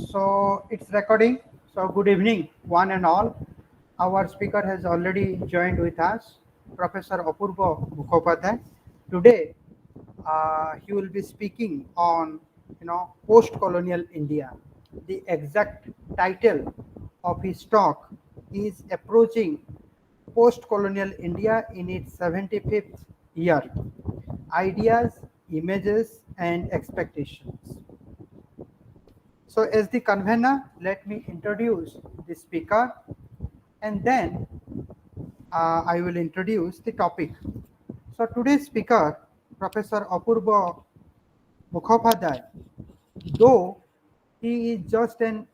So it's recording. So good evening, one and all. Our speaker has already joined with us, Professor Apurba Mukhopadhyay. Today, he will be speaking on, post-colonial India. The exact title of his talk is approaching post-colonial India in its 75th year. Ideas, images, and expectations. So as the convener, let me introduce the speaker and then I will introduce the topic. So today's speaker, Professor Apurba Mukhopadhyay, though he is just an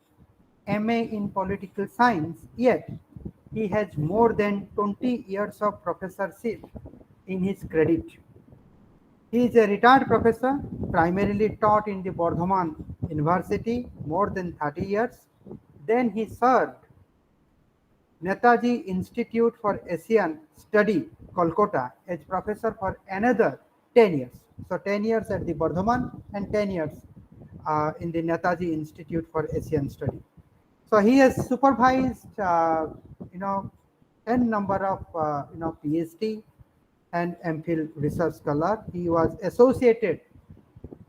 MA in political science, yet he has more than 20 years of professorship in his credit. He is a retired professor, primarily taught in the Burdwan University more than 30 years. Then he served Netaji Institute for Asian Study, Kolkata, as professor for another 10 years. So 10 years at the Burdwan and 10 years in the Netaji Institute for Asian Study. So he has supervised, n number of, PhD and MPhil research scholar. He was associated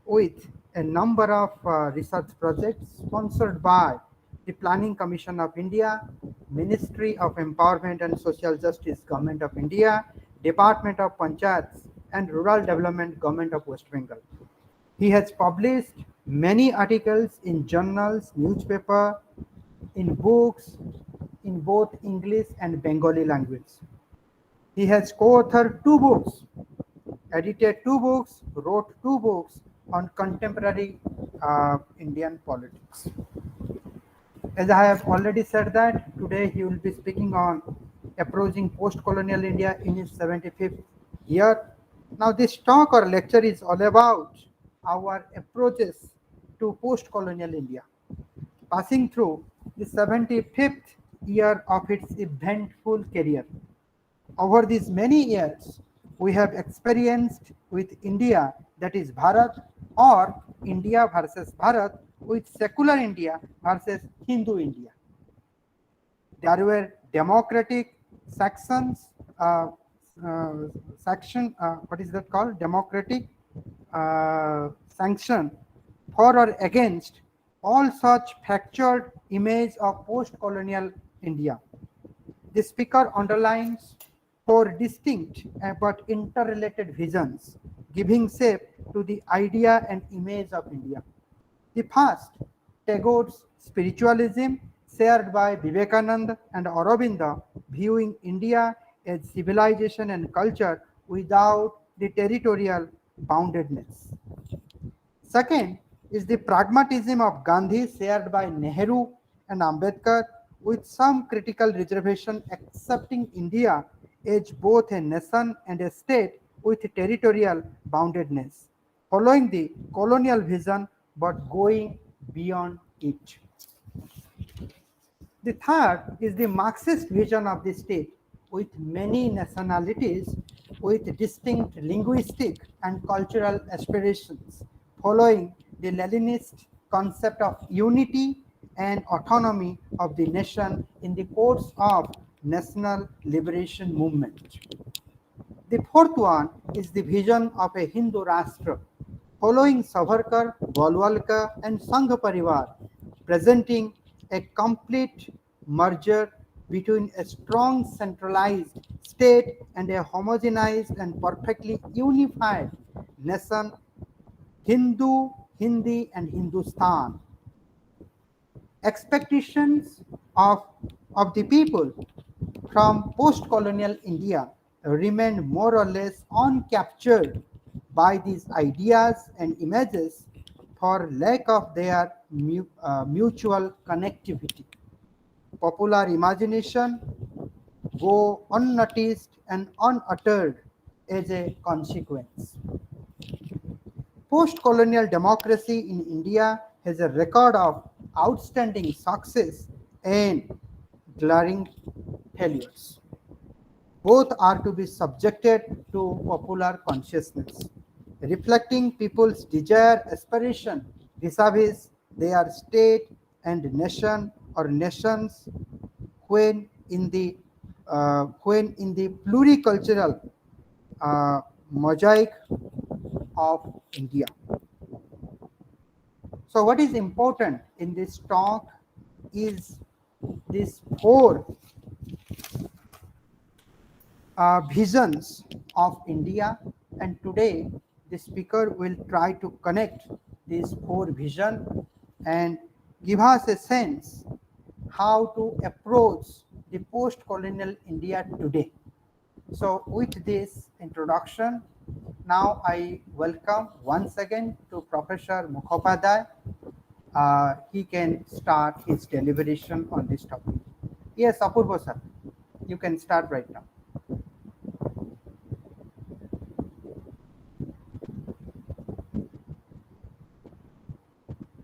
with a number of research projects sponsored by the Planning Commission of India, Ministry of Empowerment and Social Justice, Government of India, Department of Panchayats and Rural Development, Government of West Bengal. He has published many articles in journals, newspaper, in books, in both English and Bengali language. He has co-authored 2 books, edited 2 books, wrote 2 books on contemporary Indian politics. As I have already said that today he will be speaking on approaching post-colonial India in its 75th year. Now this talk or lecture is all about our approaches to post-colonial India, passing through the 75th year of its eventful career. Over these many years, we have experienced with India, that is Bharat, or India versus Bharat, with secular India versus Hindu India. There were democratic sections, what is that called? Democratic sanction for or against all such fractured image of post-colonial India. The speaker underlines 4 distinct but interrelated visions, giving shape to the idea and image of India. The first, Tagore's spiritualism, shared by Vivekananda and Aurobindo, viewing India as civilization and culture without the territorial boundedness. Second is the pragmatism of Gandhi, shared by Nehru and Ambedkar, with some critical reservation accepting India as both a nation and a state with territorial boundedness, following the colonial vision but going beyond it. The third is the Marxist vision of the state, with many nationalities with distinct linguistic and cultural aspirations, following the Leninist concept of unity and autonomy of the nation in the course of national liberation movement. The fourth one is the vision of a Hindu Rashtra, following Savarkar, Golwalkar, and Sangh Parivar, presenting a complete merger between a strong centralized state and a homogenized and perfectly unified nation, Hindu, Hindi, and Hindustan. Expectations of the people from post-colonial India remained more or less uncaptured by these ideas and images for lack of their mutual connectivity. Popular imagination go unnoticed and unuttered as a consequence. Post-colonial democracy in India has a record of outstanding success and glaring failures. Both are to be subjected to popular consciousness, reflecting people's desire, aspiration vis-a-vis their state and nation or nations when in the pluricultural mosaic of India. So, what is important in this talk is these four visions of India, and today the speaker will try to connect these four visions and give us a sense how to approach the post-colonial India today. So with this introduction, now I welcome once again to Professor Mukhopadhyay. He can start his deliberation on this topic. Yes, Apurba sir, you can start right now.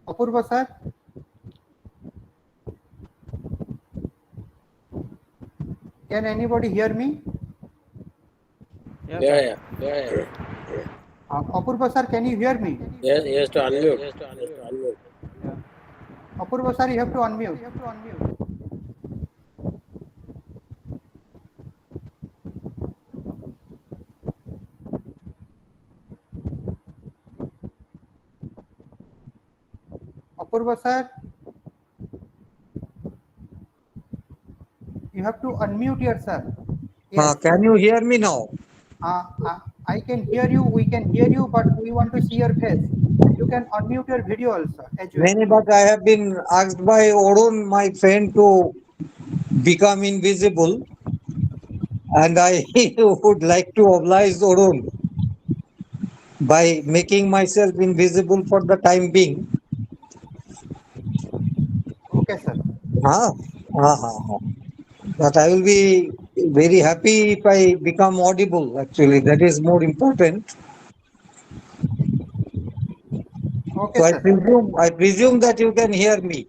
Apurba sir, can anybody hear me? Yes, sir. Apurba sir, can you hear me? Yes, to unmute. Yeah. Apurba sir, you have to unmute. Apurba sir, you have to unmute yourself. Yes. Can you hear me now? I can hear you, we can hear you, but we want to see your face. You can unmute your video also as well. Many, but I have been asked by Orun, my friend, to become invisible, and I would like to oblige Orun by making myself invisible for the time being. Okay, sir. Huh? Uh-huh. But I will be very happy if I become audible, actually. That is more important. Okay, So I sir. presume that you can hear me.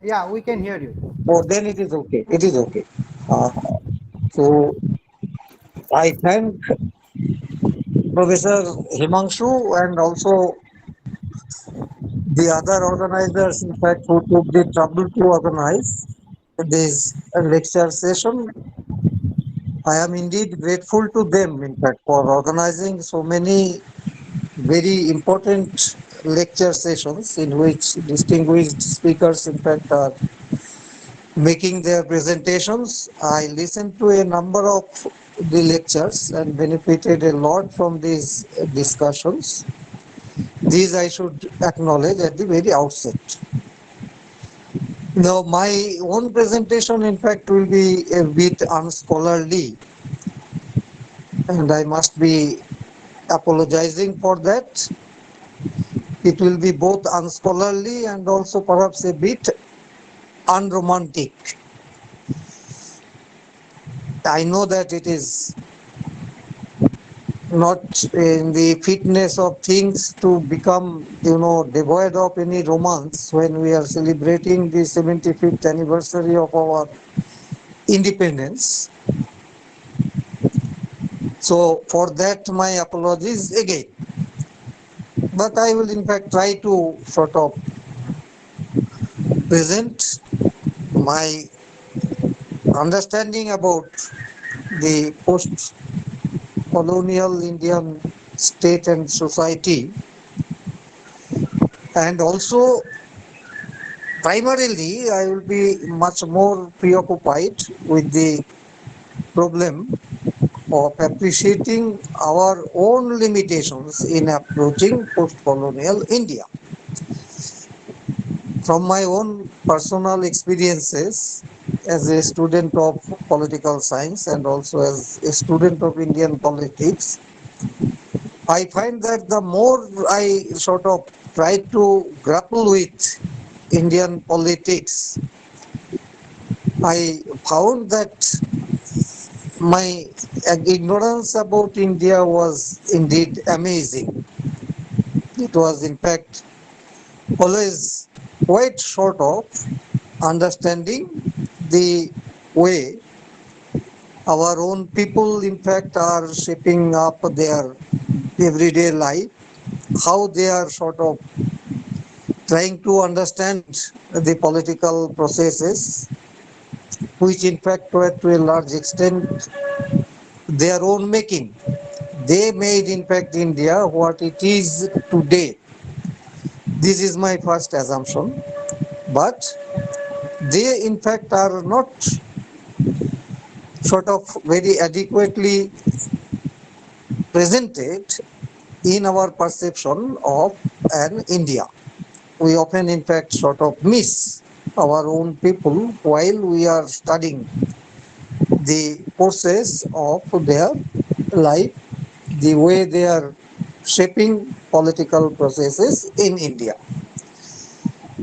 Yeah, we can hear you. Oh, then it is okay. It is okay. Uh, so I thank Professor Himanshu and also the other organizers, in fact, who took the trouble to organize this lecture session. I am indeed grateful to them, in fact, for organizing so many very important lecture sessions in which distinguished speakers, in fact, are making their presentations. I listened to a number of the lectures and benefited a lot from these discussions. These I should acknowledge at the very outset. Now, my own presentation, in fact, will be a bit unscholarly, and I must be apologizing for that. It will be both unscholarly and also perhaps a bit unromantic. I know that it is not in the fitness of things to become, devoid of any romance when we are celebrating the 75th anniversary of our independence. So for that, my apologies again. But I will in fact try to sort of present my understanding about the post-colonial Indian state and society, and also primarily I will be much more preoccupied with the problem of appreciating our own limitations in approaching post-colonial India. From my own personal experiences as a student of political science and also as a student of Indian politics, I find that the more I sort of try to grapple with Indian politics, I found that my ignorance about India was indeed amazing. It was, in fact, always quite short of understanding the way our own people, in fact, are shaping up their everyday life, how they are sort of trying to understand the political processes, which in fact were to a large extent their own making. They made in fact India what it is today. This is my first assumption. But they in fact are not sort of very adequately presented in our perception of an India. We often in fact sort of miss our own people while we are studying the process of their life, the way they are shaping political processes in India.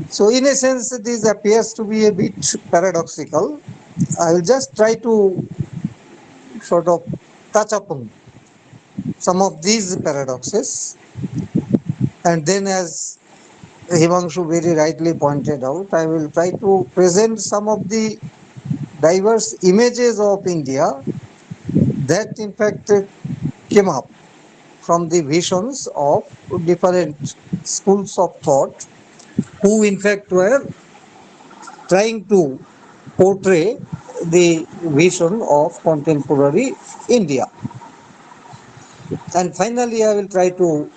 So, in a sense, this appears to be a bit paradoxical. I will just try to sort of touch upon some of these paradoxes, and then, as Himanshu very rightly pointed out, I will try to present some of the diverse images of India that, in fact, came up from the visions of different schools of thought who, in fact, were trying to portray the vision of contemporary India. And finally, I will try to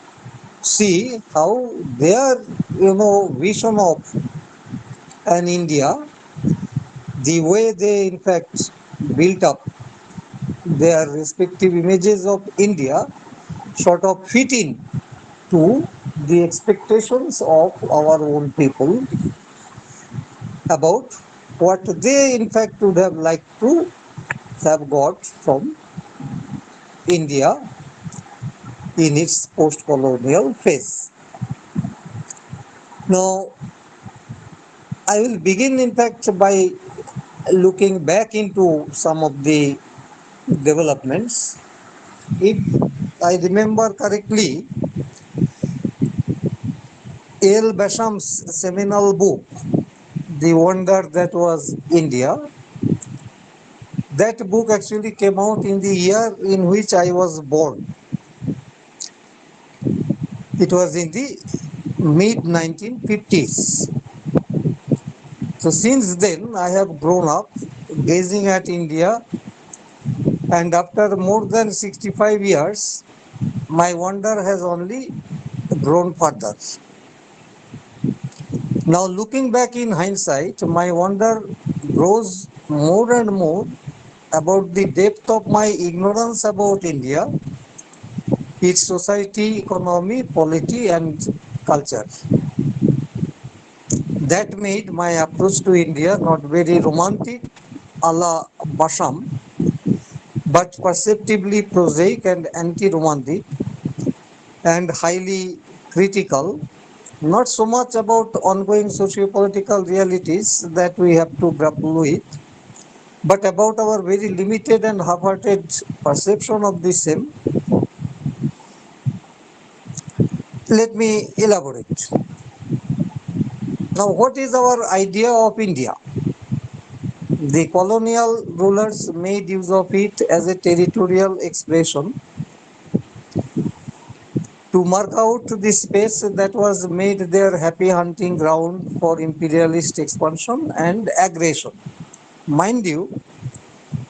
see how their, vision of an India, the way they in fact built up their respective images of India, sort of fit in to the expectations of our own people about what they in fact would have liked to have got from India in its post-colonial phase. Now, I will begin in fact by looking back into some of the developments. If I remember correctly, A.L. Basham's seminal book, The Wonder That Was India, that book actually came out in the year in which I was born. It was in the mid 1950s. So since then, I have grown up gazing at India, and after more than 65 years, my wonder has only grown further. Now, looking back in hindsight, my wonder grows more and more about the depth of my ignorance about India, its society, economy, polity, and culture. That made my approach to India not very romantic a la Basham, but perceptibly prosaic and anti-romantic and highly critical, not so much about ongoing socio-political realities that we have to grapple with, but about our very limited and half-hearted perception of the same. Let me elaborate. Now, what is our idea of India? The colonial rulers made use of it as a territorial expression to mark out the space that was made their happy hunting ground for imperialist expansion and aggression. Mind you,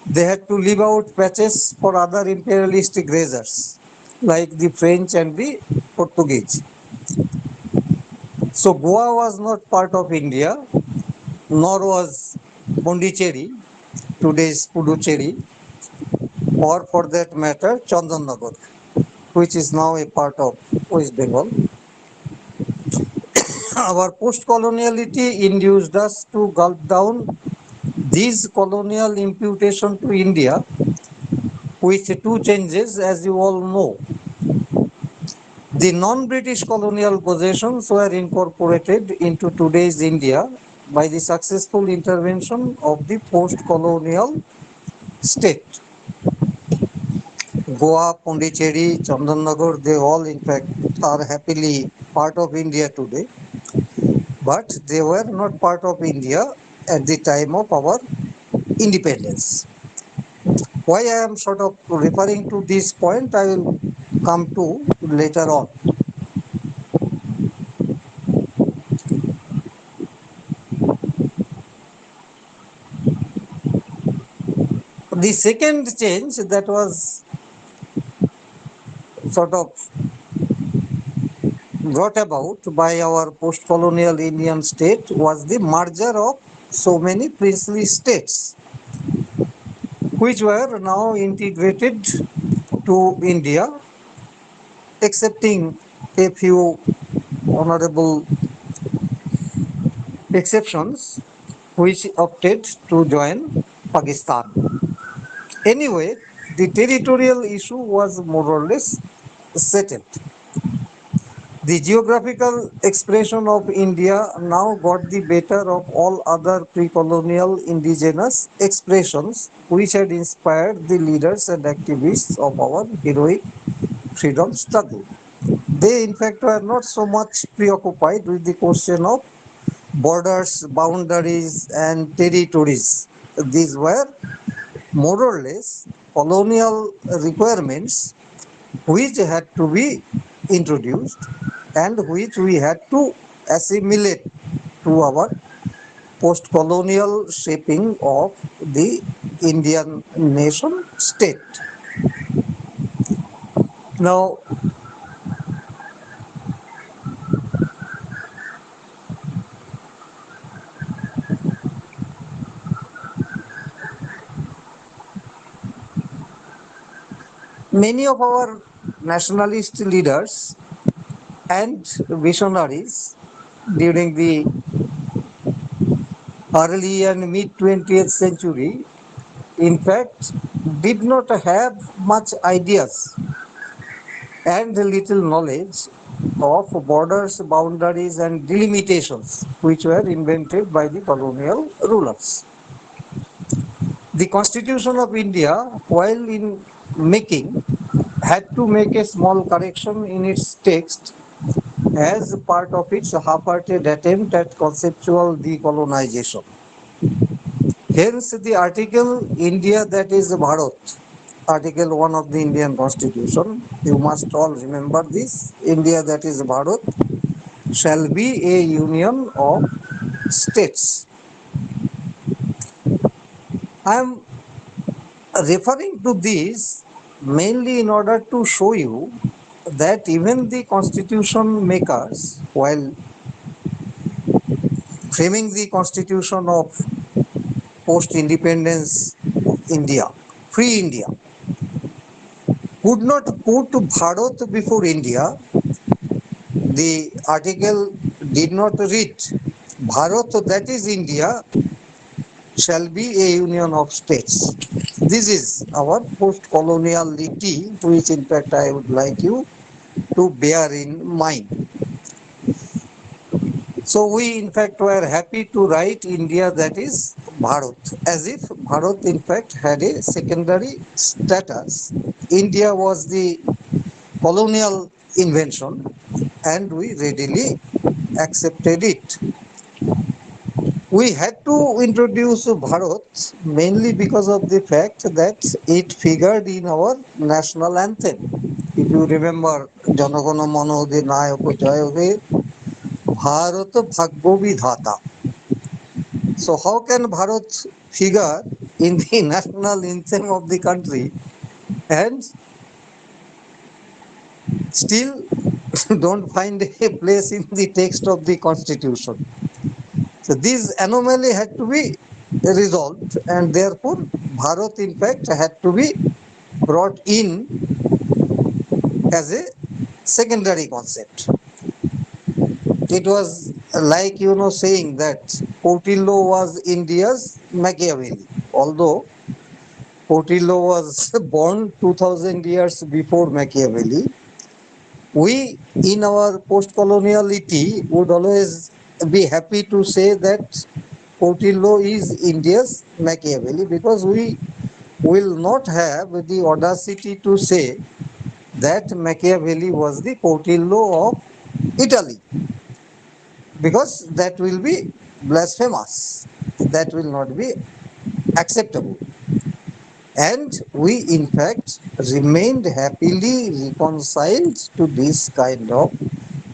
they had to leave out patches for other imperialist grazers like the French and the Portuguese. So Goa was not part of India, nor was Pondicherry, today's Puducherry, or for that matter, Chandannagar, which is now a part of West Bengal. Our post-coloniality induced us to gulp down these colonial imputation to India with two changes, as you all know. The non-British colonial possessions were incorporated into today's India by the successful intervention of the post-colonial state. Goa, Pondicherry, Chandannagar, they all in fact are happily part of India today, but they were not part of India at the time of our independence. Why I am sort of referring to this point, I will come to later on. The second change that was sort of brought about by our post-colonial Indian state was the merger of so many princely states, which were now integrated to India, excepting a few honorable exceptions which opted to join Pakistan. Anyway, the territorial issue was more or less settled. The geographical expression of India now got the better of all other pre-colonial indigenous expressions which had inspired the leaders and activists of our heroic freedom struggle. They in fact were not so much preoccupied with the question of borders, boundaries and territories. These were more or less colonial requirements which had to be introduced and which we had to assimilate to our post-colonial shaping of the Indian nation state. Now, many of our nationalist leaders and visionaries during the early and mid 20th century, in fact, did not have much ideas and little knowledge of borders, boundaries, and delimitations which were invented by the colonial rulers. The Constitution of India, while in making, had to make a small correction in its text as part of its half-hearted attempt at conceptual decolonization. Hence, the article India, that is Bharat, Article 1 of the Indian Constitution, you must all remember this, India, that is Bharat, shall be a union of states. I am referring to this mainly in order to show you that even the constitution makers, while framing the constitution of post-independence India, free India, could not put Bharat before India. The article did not read Bharat, that is India, shall be a union of states. This is our post-coloniality, which in fact I would like you to bear in mind. So we in fact were happy to write India, that is Bharat, as if Bharat in fact had a secondary status. India was the colonial invention and we readily accepted it. We had to introduce Bharat mainly because of the fact that it figured in our national anthem. If you remember, Janagono Mano Dinayako Jayohe, Bharat Bhagyo Vidhata. So how can Bharat figure in the national anthem of the country and still don't find a place in the text of the constitution? So this anomaly had to be resolved and therefore Bharat in fact had to be brought in as a secondary concept. It was like saying that Portillo was India's Machiavelli, although Portillo was born 2000 years before Machiavelli. We in our post-coloniality would always be happy to say that Portillo is India's Machiavelli because we will not have the audacity to say that Machiavelli was the Portillo of Italy because that will be blasphemous. That will not be acceptable. And we in fact remained happily reconciled to this kind of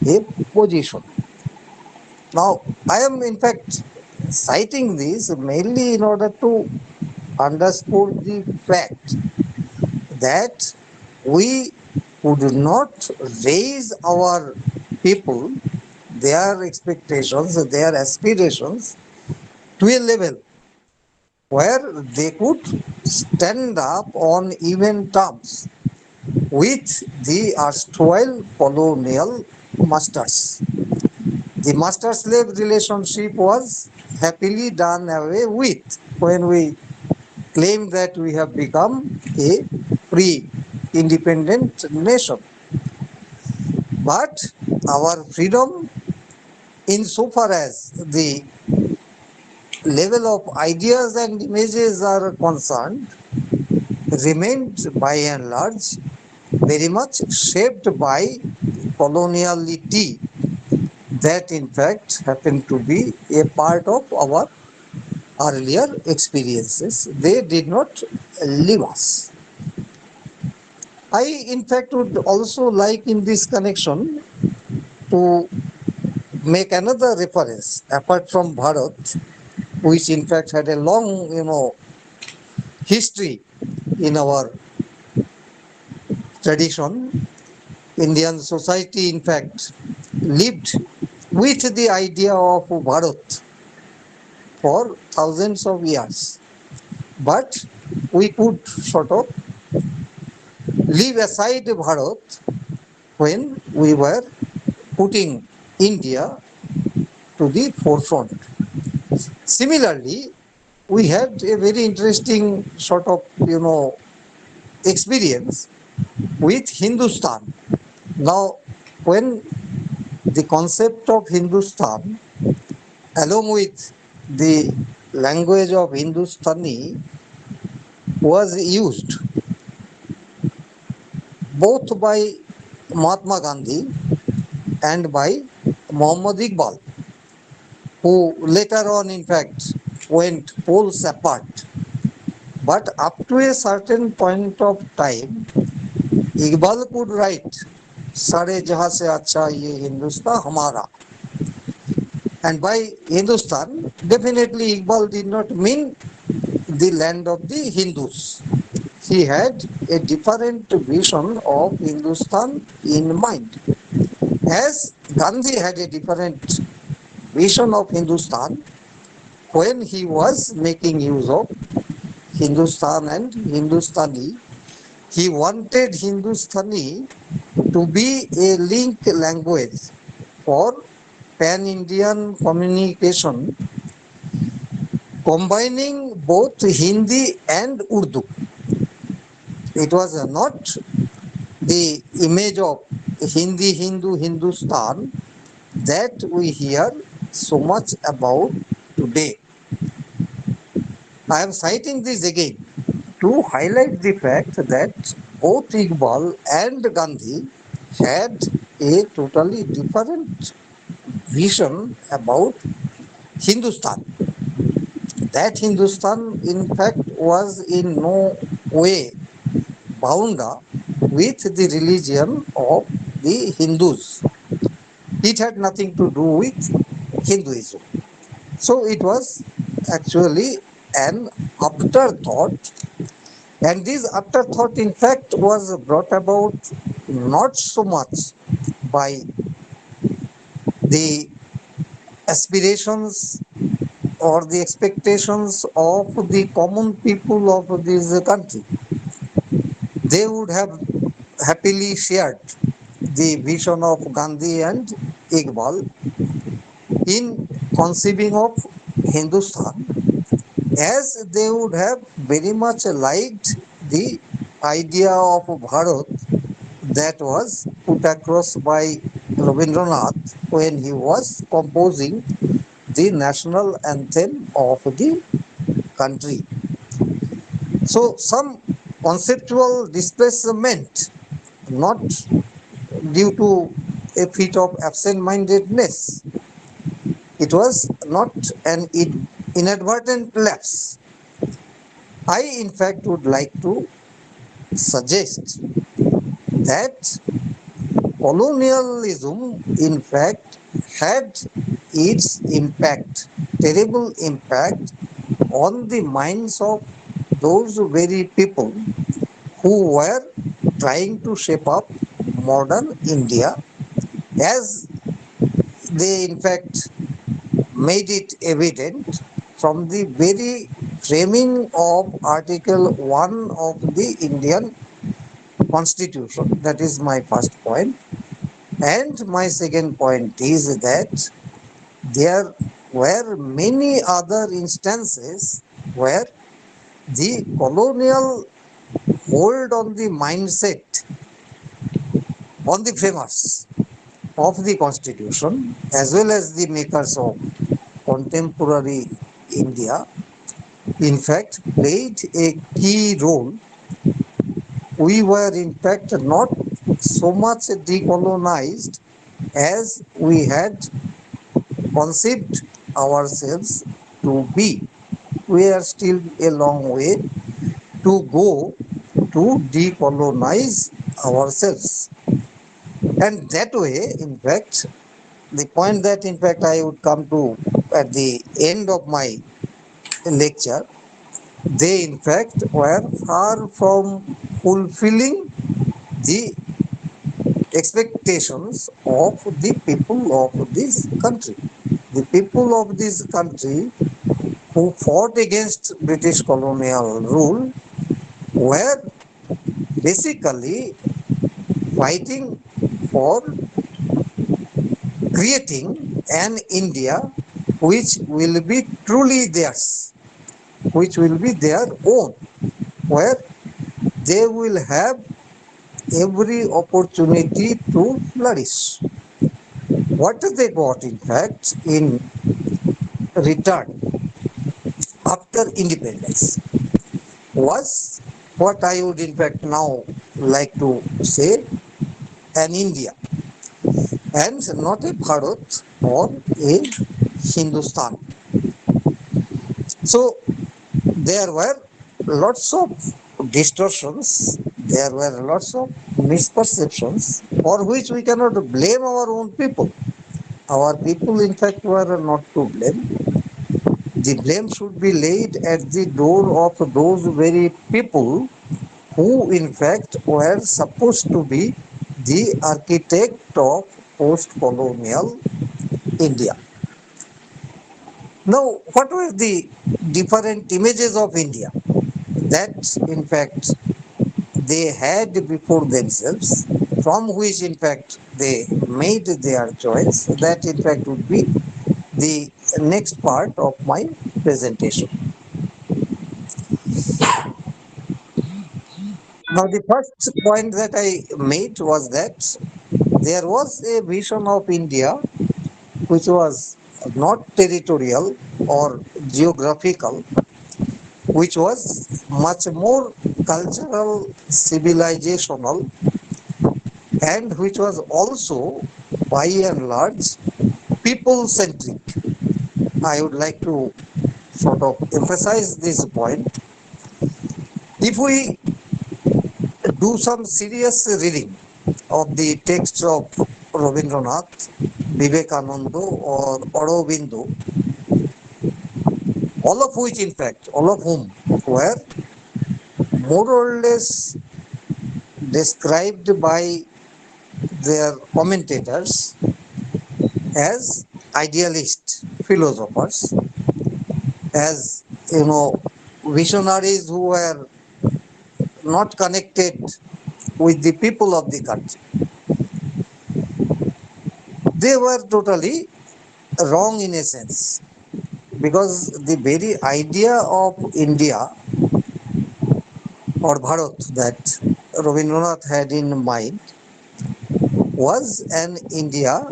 a position. Now, I am in fact citing this mainly in order to underscored the fact that we could not raise our people, their expectations, their aspirations to a level where they could stand up on even terms with the erstwhile colonial masters. The master slave relationship was happily done away with when we claim that we have become a free, independent nation. But our freedom, insofar as the level of ideas and images are concerned, remained by and large very much shaped by coloniality that in fact happened to be a part of our earlier experiences. They did not leave us. I, in fact, would also like in this connection to make another reference apart from Bharat, which in fact had a long, history in our tradition. Indian society, in fact, lived with the idea of Bharat for thousands of years. But we could sort of leave aside Bharat when we were putting India to the forefront. Similarly, we had a very interesting sort of, experience with Hindustan. Now, when the concept of Hindustan, along with the language of Hindustani, was used both by Mahatma Gandhi and by Muhammad Iqbal, who later on, in fact, went poles apart. But up to a certain point of time, Iqbal could write, Sare jahan se acha ye Hindustan hamara. And by Hindustan, definitely Iqbal did not mean the land of the Hindus. He had a different vision of Hindustan in mind. As Gandhi had a different vision of Hindustan when he was making use of Hindustan and Hindustani, he wanted Hindustani to be a link language for pan-Indian communication, combining both Hindi and Urdu. It was not the image of Hindi, Hindu, Hindustan that we hear so much about today. I am citing this again to highlight the fact that both Iqbal and Gandhi had a totally different vision about Hindustan. That Hindustan, in fact, was in no way bound up with the religion of the Hindus. It had nothing to do with Hinduism. So it was actually an afterthought, and this afterthought, in fact, was brought about not so much by the aspirations or the expectations of the common people of this country. They would have happily shared the vision of Gandhi and Iqbal in conceiving of Hindustan, as they would have very much liked the idea of Bharat that was put across by Rabindranath when he was composing the national anthem of the country. So, some conceptual displacement, not due to a feat of absent mindedness, it was not an inadvertent lapse. I, in fact, would like to suggest that colonialism, in fact, had its impact, terrible impact on the minds of those very people who were trying to shape up modern India, as they in fact made it evident from the very framing of Article 1 of the Indian Constitution. That is my first point. And my second point is that there were many other instances where the colonial hold on the mindset on the framers of the constitution as well as the makers of contemporary India in fact played a key role. We were in fact not so much decolonized as we had conceived ourselves to be. We are still a long way to go to decolonize ourselves. And that way, in fact, the point that in fact I would come to at the end of my lecture, they in fact were far from fulfilling the expectations of the people of this country. The people of this country who fought against British colonial rule were basically fighting for creating an India which will be truly theirs, which will be their own, where they will have every opportunity to flourish. What they got, in fact, in return after independence was what I would, in fact, now like to say an India and not a Bharat or a Hindustan. So there were lots of distortions, there were lots of misperceptions for which we cannot blame our own people. Our people, in fact, were not to blame. The blame should be laid at the door of those very people who, in fact, were supposed to be the architect of post-colonial India. Now, what were the different images of India that, in fact, they had before themselves, from which, in fact, they made their choice? That, in fact, would be the next part of my presentation. Now, the first point that I made was that there was a vision of India which was not territorial or geographical, which was much more cultural, civilizational, and which was also, by and large, people centric. I would like to sort of emphasize this point. If we do some serious reading of the texts of Rabindranath, Vivekananda, or Aurobindo, all of which, in fact, all of whom were more or less described by their commentators as idealist philosophers, as visionaries who were not connected with the people of the country. They were totally wrong in a sense, because the very idea of India or Bharat that Rabindranath had in mind was an India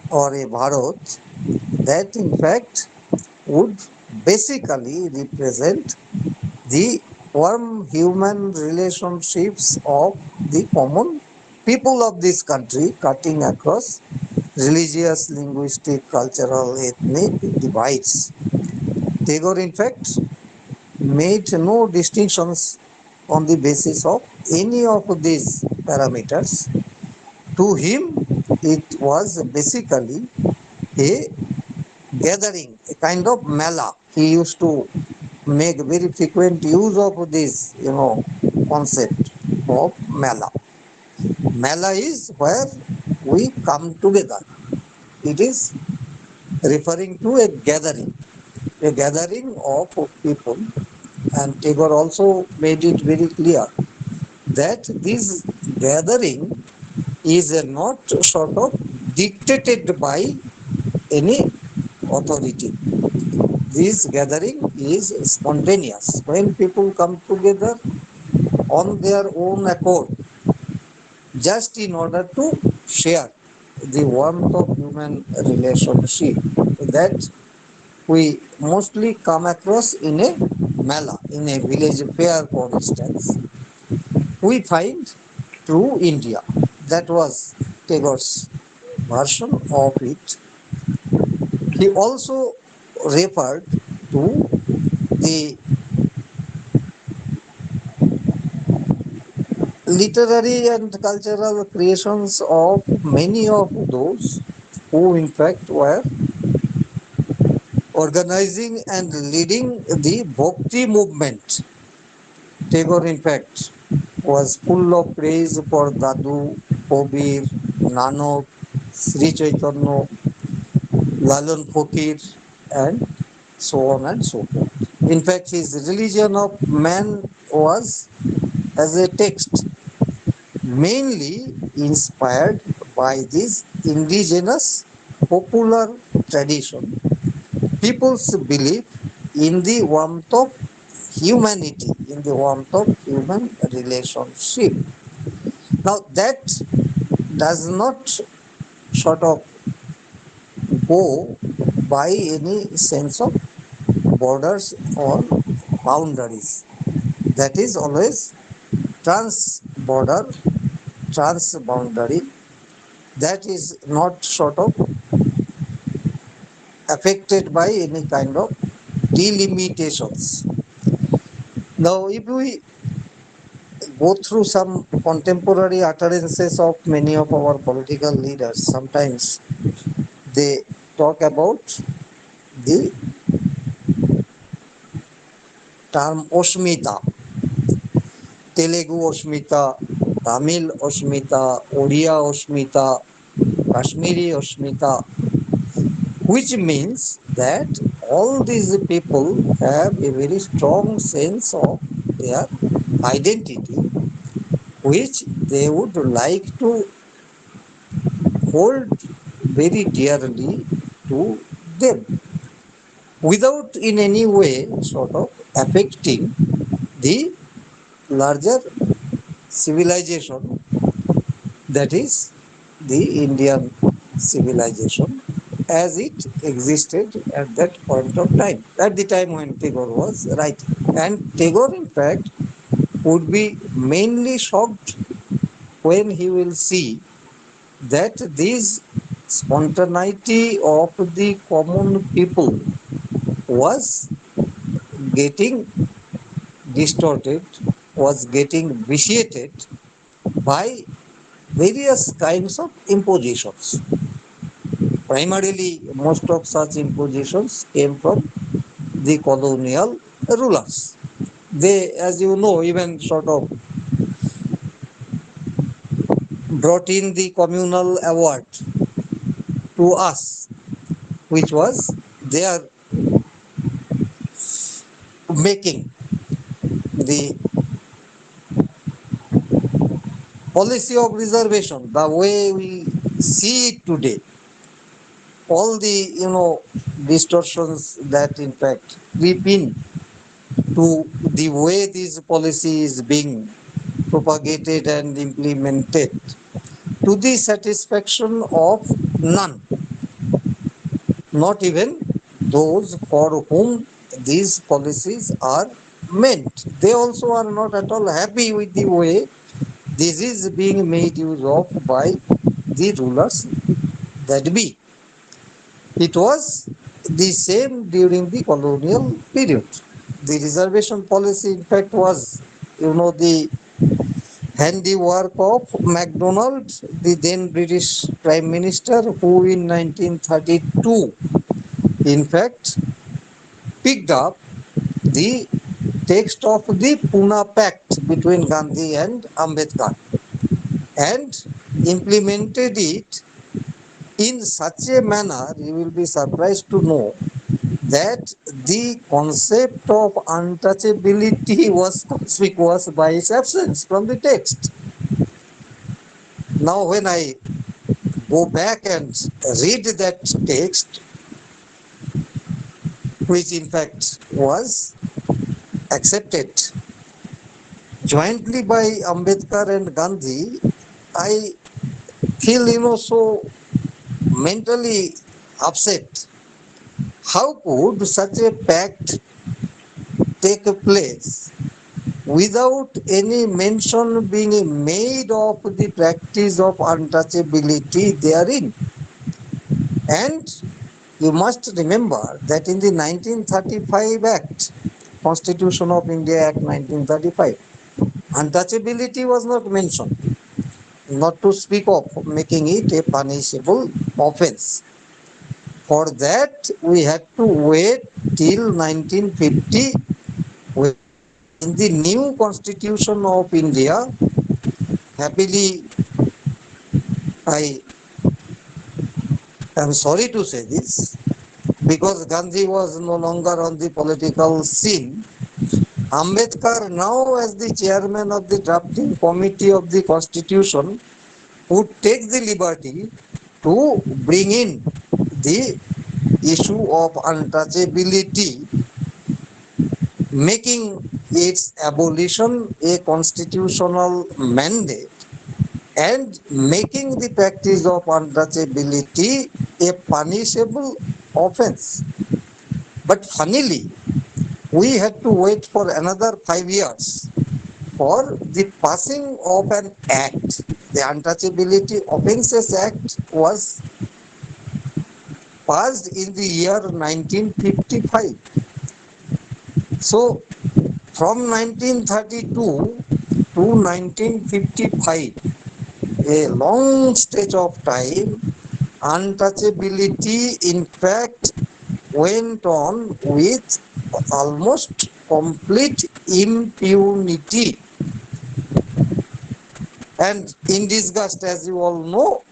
or a Bharat that in fact would basically represent the warm human relationships of the common people of this country, cutting across religious, linguistic, cultural, ethnic divides. Tagore, in fact, made no distinctions on the basis of any of these parameters. To him, it was basically a gathering, a kind of mela. He used to make very frequent use of this, concept of Mela. Mela is where we come together. It is referring to a gathering of people, and Tagore also made it very clear that this gathering is not sort of dictated by any authority. This gathering is spontaneous. When people come together on their own accord, just in order to share the warmth of human relationship that we mostly come across in a mela, in a village fair, for instance, we find through India. That was Tagore's version of it. He also referred to the literary and cultural creations of many of those who, in fact, were organizing and leading the Bhakti movement. Tagore, in fact, was full of praise for Dadu, Kabir, Nanak, Sri Chaitanya, Lalan Fakir, and so on and so forth. In fact, his religion of man was as a text, mainly inspired by this indigenous popular tradition. People's belief in the warmth of humanity, in the warmth of human relationship. Now, that does not sort of go by any sense of borders or boundaries. That is always trans border, trans boundary. That is not sort of affected by any kind of delimitations. Now, if we go through some contemporary utterances of many of our political leaders, sometimes they talk about the term Osmita, Telugu Osmita, Tamil Osmita, Odia Osmita, Kashmiri Osmita, which means that all these people have a very strong sense of their identity, which they would like to hold very dearly to them, without in any way sort of affecting the larger civilization, that is the Indian civilization as it existed at that point of time, at the time when Tagore was writing. And Tagore, in fact, would be mainly shocked when he will see that this spontaneity of the common people was getting distorted, was getting vitiated by various kinds of impositions. Primarily, most of such impositions came from the colonial rulers. They, as you know, even sort of brought in the communal award to us, which was their making. The policy of reservation, the way we see it today, all the distortions that in fact creep in to the way this policy is being propagated and implemented, to the satisfaction of none, not even those for whom these policies are meant. They also are not at all happy with the way this is being made use of by the rulers that be. It was the same during the colonial period. The reservation policy, in fact, was, the handiwork of MacDonald, the then British Prime Minister, who in 1932, in fact, picked up the text of the Pune Pact between Gandhi and Ambedkar and implemented it in such a manner, you will be surprised to know that the concept of untouchability was conspicuous by its absence from the text. Now, when I go back and read that text, which in fact was accepted jointly by Ambedkar and Gandhi, I feel, so mentally upset. How could such a pact take place without any mention being made of the practice of untouchability therein? And you must remember that in the 1935 Act, Constitution of India Act 1935, untouchability was not mentioned, not to speak of making it a punishable offense. For that, we had to wait till 1950, when in the new Constitution of India, happily, I am sorry to say this, because Gandhi was no longer on the political scene, Ambedkar, now as the chairman of the drafting committee of the Constitution, would take the liberty to bring in the issue of untouchability, making its abolition a constitutional mandate and making the practice of untouchability a punishable offense. But funnily, we had to wait for another 5 years for the passing of an act. The Untouchability Offences Act was passed in the year 1955. So, from 1932 to 1955, a long stretch of time, untouchability in fact went on with almost complete impunity. And in disgust, as you all know,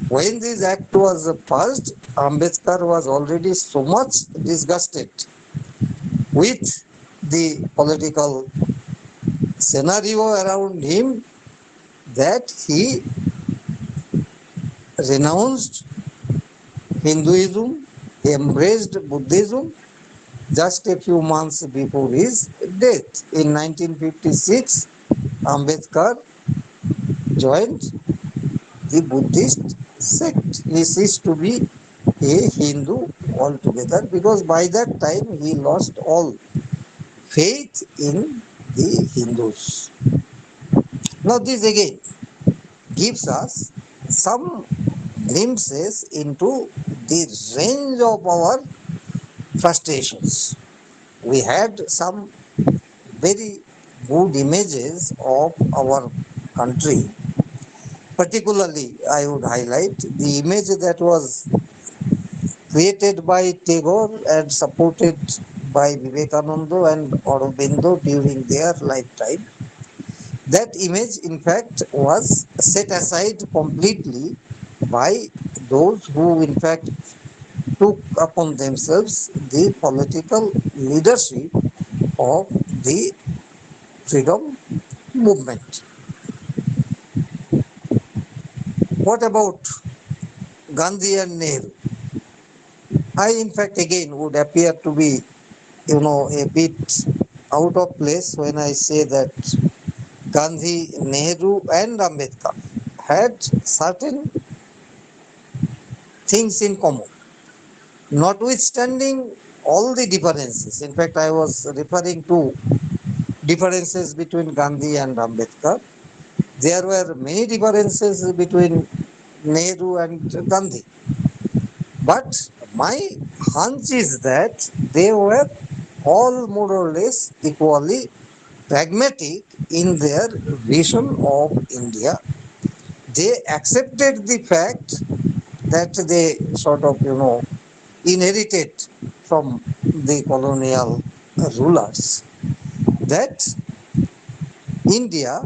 when this act was passed, Ambedkar was already so much disgusted with the political scenario around him that he renounced Hinduism, embraced Buddhism just a few months before his death. In 1956, Ambedkar joined the Buddhist sect. He ceased to be a Hindu altogether because by that time he lost all faith in the Hindus. Now, this again gives us some glimpses into the range of our frustrations. We had some very good images of our country. Particularly, I would highlight the image that was created by Tagore and supported by Vivekananda and Aurobindo during their lifetime. That image, in fact, was set aside completely by those who, in fact, took upon themselves the political leadership of the freedom movement. What about Gandhi and Nehru? I, in fact, again would appear to be, a bit out of place when I say that Gandhi, Nehru, and Ambedkar had certain things in common, notwithstanding all the differences. In fact, I was referring to differences between Gandhi and Ambedkar. There were many differences between Nehru and Gandhi. But my hunch is that they were all more or less equally pragmatic in their vision of India. They accepted the fact that they sort of, inherited from the colonial rulers that India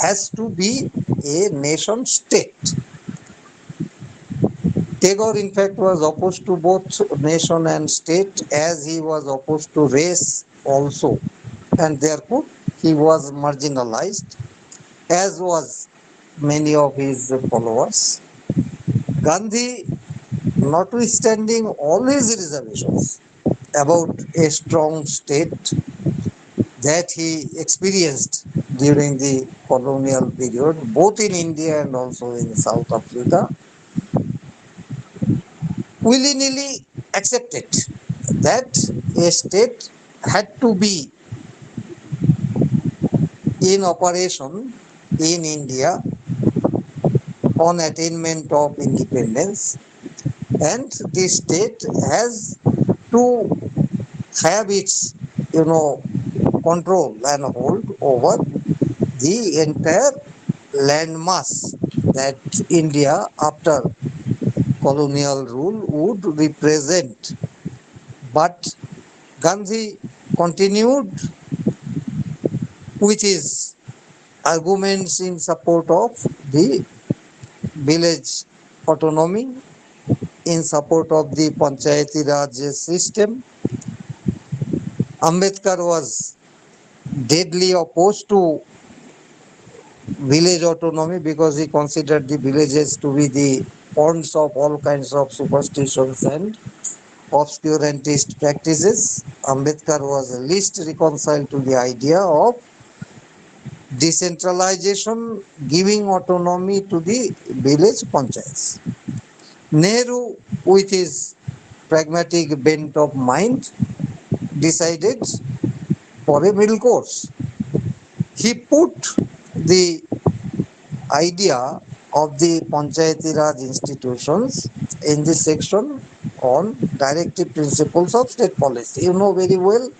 has to be a nation state. Tagore, in fact, was opposed to both nation and state as he was opposed to race also, and therefore he was marginalized, as was many of his followers. Gandhi, notwithstanding all his reservations about a strong state that he experienced during the colonial period, both in India and also in South Africa, willingly accepted that a state had to be in operation in India on attainment of independence, and the state has to have its, control and hold over the entire landmass that India after colonial rule would represent. But Gandhi continued with his arguments in support of the village autonomy, in support of the Panchayati Raj system. Ambedkar was deadly opposed to village autonomy because he considered the villages to be the ponds of all kinds of superstitions and obscurantist practices. Ambedkar was least reconciled to the idea of decentralization, giving autonomy to the village panchayats. Nehru, with his pragmatic bent of mind, decided for a middle course. He put the idea of the Panchayati Raj institutions in the section on directive principles of state policy. You know very well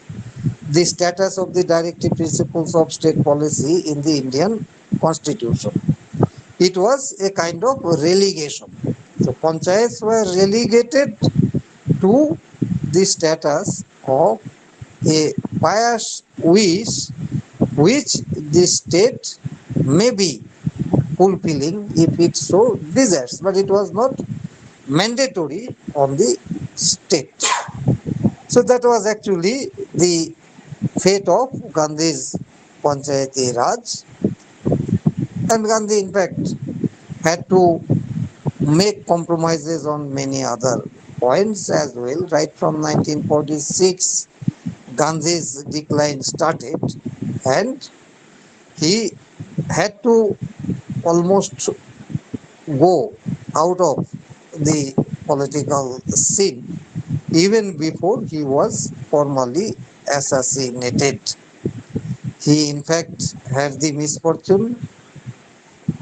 the status of the directive principles of state policy in the Indian constitution. It was a kind of relegation. So panchayats were relegated to the status of a pious wish which the state may be fulfilling if it so desires, but it was not mandatory on the state. So that was actually the fate of Gandhi's Panchayati Raj, and Gandhi in fact had to make compromises on many other points as well. Right from 1946, Gandhi's decline started, and he had to almost go out of the political scene even before he was formally assassinated. He, in fact, had the misfortune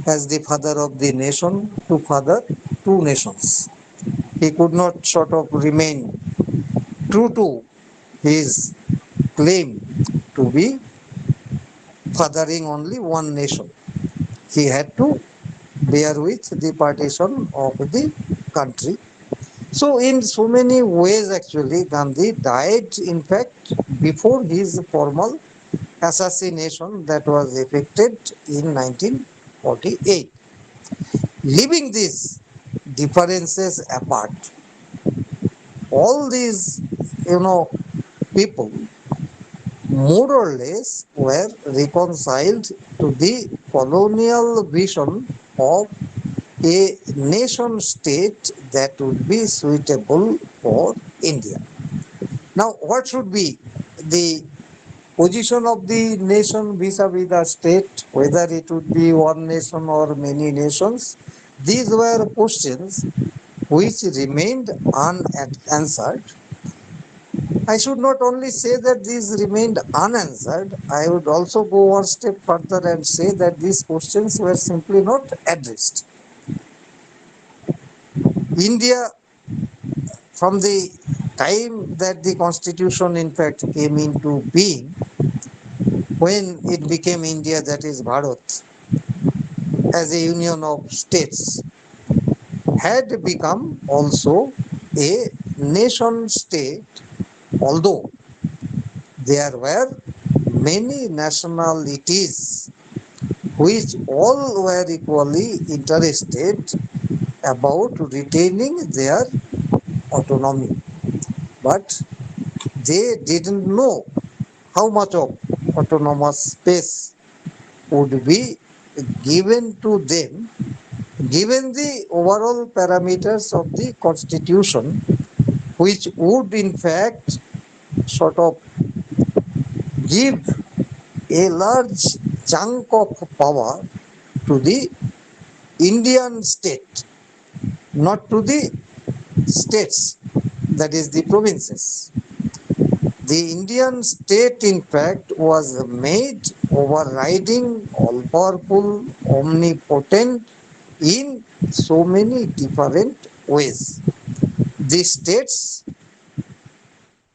as the father of the nation to father two nations. He could not sort of remain true to his claim to be fathering only one nation. He had to bear with the partition of the country. So, in so many ways, actually, Gandhi died, in fact, before his formal assassination that was effected in 1948. Leaving these differences apart, all these, people more or less were reconciled to the colonial vision of a nation state that would be suitable for India. Now, what should be the position of the nation vis-a-vis the state, whether it would be one nation or many nations? These were questions which remained unanswered. I should not only say that these remained unanswered, I would also go one step further and say that these questions were simply not addressed. India, from the time that the constitution in fact came into being, when it became India, that is Bharat, as a union of states, had become also a nation state, although There were many nationalities which all were equally interested about retaining their autonomy, but they didn't know how much of autonomous space would be given to them given the overall parameters of the constitution, which would in fact sort of give a large chunk of power to the Indian state, not to the states, that is the provinces. The Indian state, in fact, was made overriding, all powerful, omnipotent in so many different ways. The states,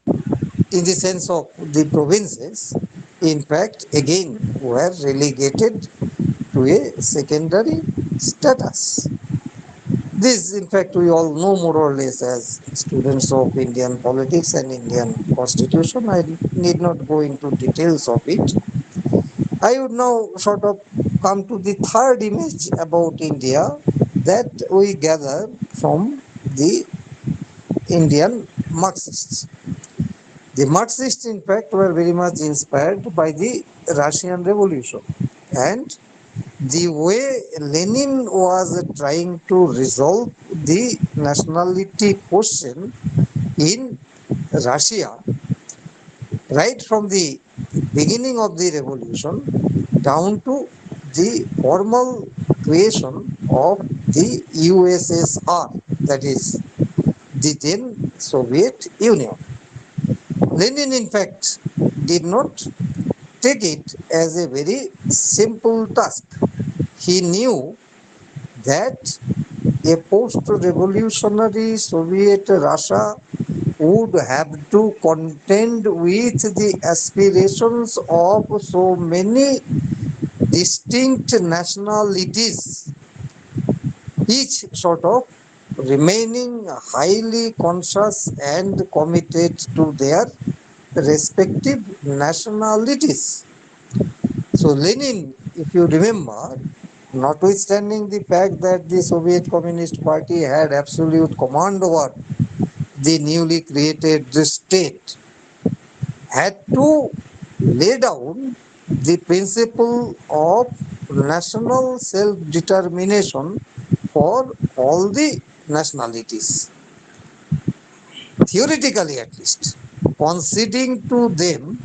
in the sense of the provinces, in fact, again were relegated to a secondary status. This, in fact, we all know more or less as students of Indian politics and Indian constitution. I need not go into details of it. I would now sort of come to the third image about India that we gather from the Indian Marxists. The Marxists, in fact, were very much inspired by the Russian Revolution, and the way Lenin was trying to resolve the nationality question in Russia right from the beginning of the revolution down to the formal creation of the USSR, that is the then Soviet Union. Lenin, in fact, did not take it as a very simple task. He knew that a post-revolutionary Soviet Russia would have to contend with the aspirations of so many distinct nationalities, each sort of remaining highly conscious and committed to their respective nationalities. So Lenin, if you remember, notwithstanding the fact that the Soviet Communist Party had absolute command over the newly created state, had to lay down the principle of national self-determination for all the nationalities, theoretically at least, conceding to them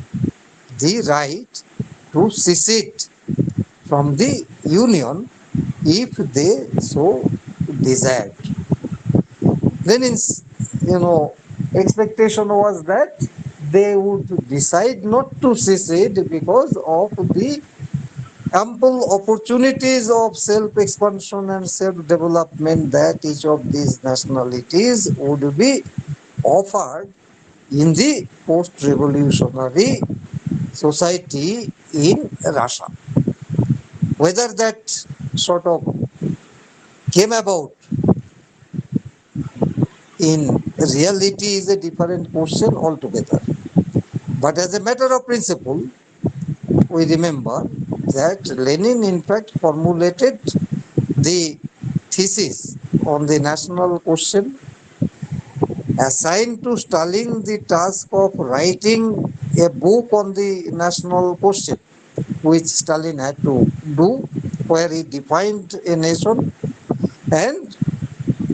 the right to secede from the union if they so desired. Lenin's, expectation was that they would decide not to secede because of the ample opportunities of self-expansion and self-development that each of these nationalities would be offered in the post-revolutionary society in Russia. Whether that sort of came about in reality is a different question altogether. But as a matter of principle, we remember that Lenin, in fact, formulated the thesis on the national question, assigned to Stalin the task of writing a book on the national question, which Stalin had to do, where he defined a nation, and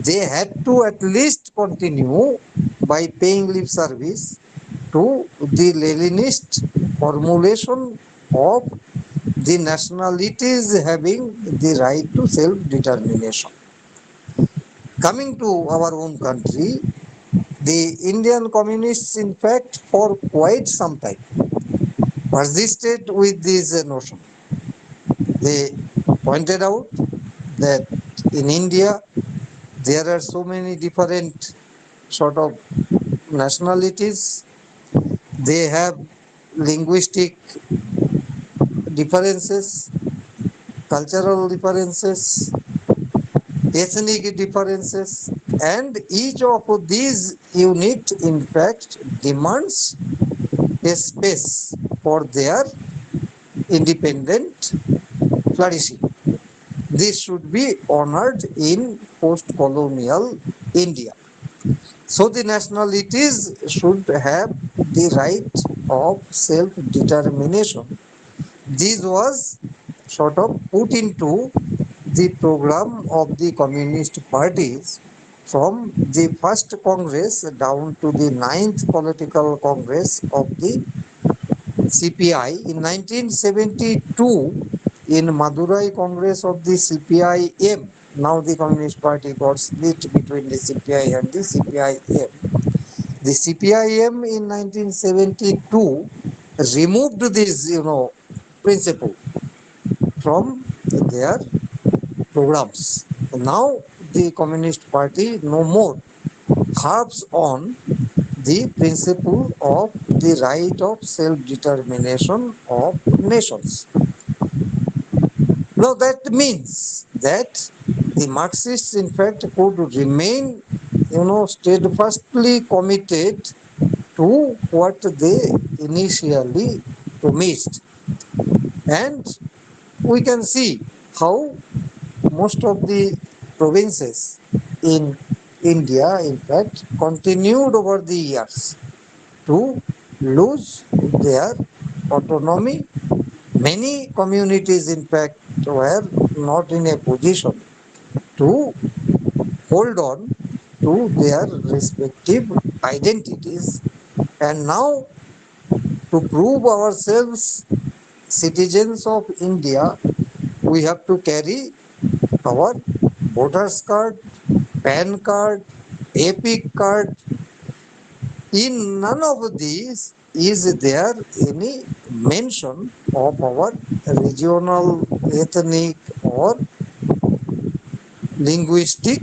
they had to at least continue by paying lip service to the Leninist formulation of the nationalities having the right to self-determination. Coming to our own country, the Indian communists, in fact, for quite some time persisted with this notion. They pointed out that in India there are so many different sort of nationalities. They have linguistic differences, cultural differences, ethnic differences, and each of these unit in fact demands a space for their independent flourishing. This should be honored in post-colonial India. So the nationalities should have the right of self-determination. This was sort of put into the program of the communist parties from the first Congress down to the ninth political Congress of the CPI in 1972 in Madurai Congress of the CPI-M. Now the Communist Party got split between the CPI and the CPI-M. The CPI-M in 1972 removed this, principle from their programs. Now the Communist Party no more harps on the principle of the right of self-determination of nations. Now that means that the Marxists in fact could remain, steadfastly committed to what they initially promised. And we can see how most of the provinces in India, in fact, continued over the years to lose their autonomy. Many communities, in fact, were not in a position to hold on to their respective identities. And now, to prove ourselves citizens of India, we have to carry our voters card, PAN card, EPIC card. In none of these is there any mention of our regional, ethnic, or linguistic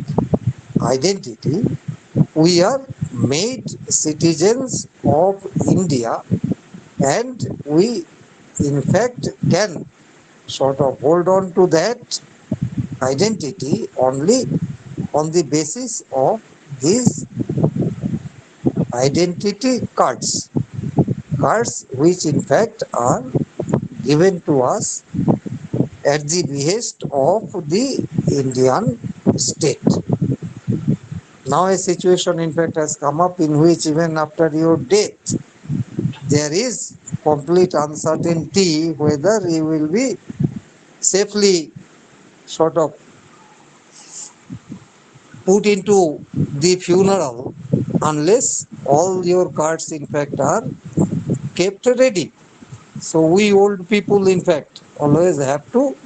identity. We are made citizens of India, and we, in fact, can sort of hold on to that identity only on the basis of these identity cards. Cards which, in fact, are given to us at the behest of the Indian state. Now a situation, in fact, has come up in which even after your death, there is complete uncertainty whether you will be safely sort of put into the funeral unless all your cards, in fact, are kept ready. So we old people, in fact, always have to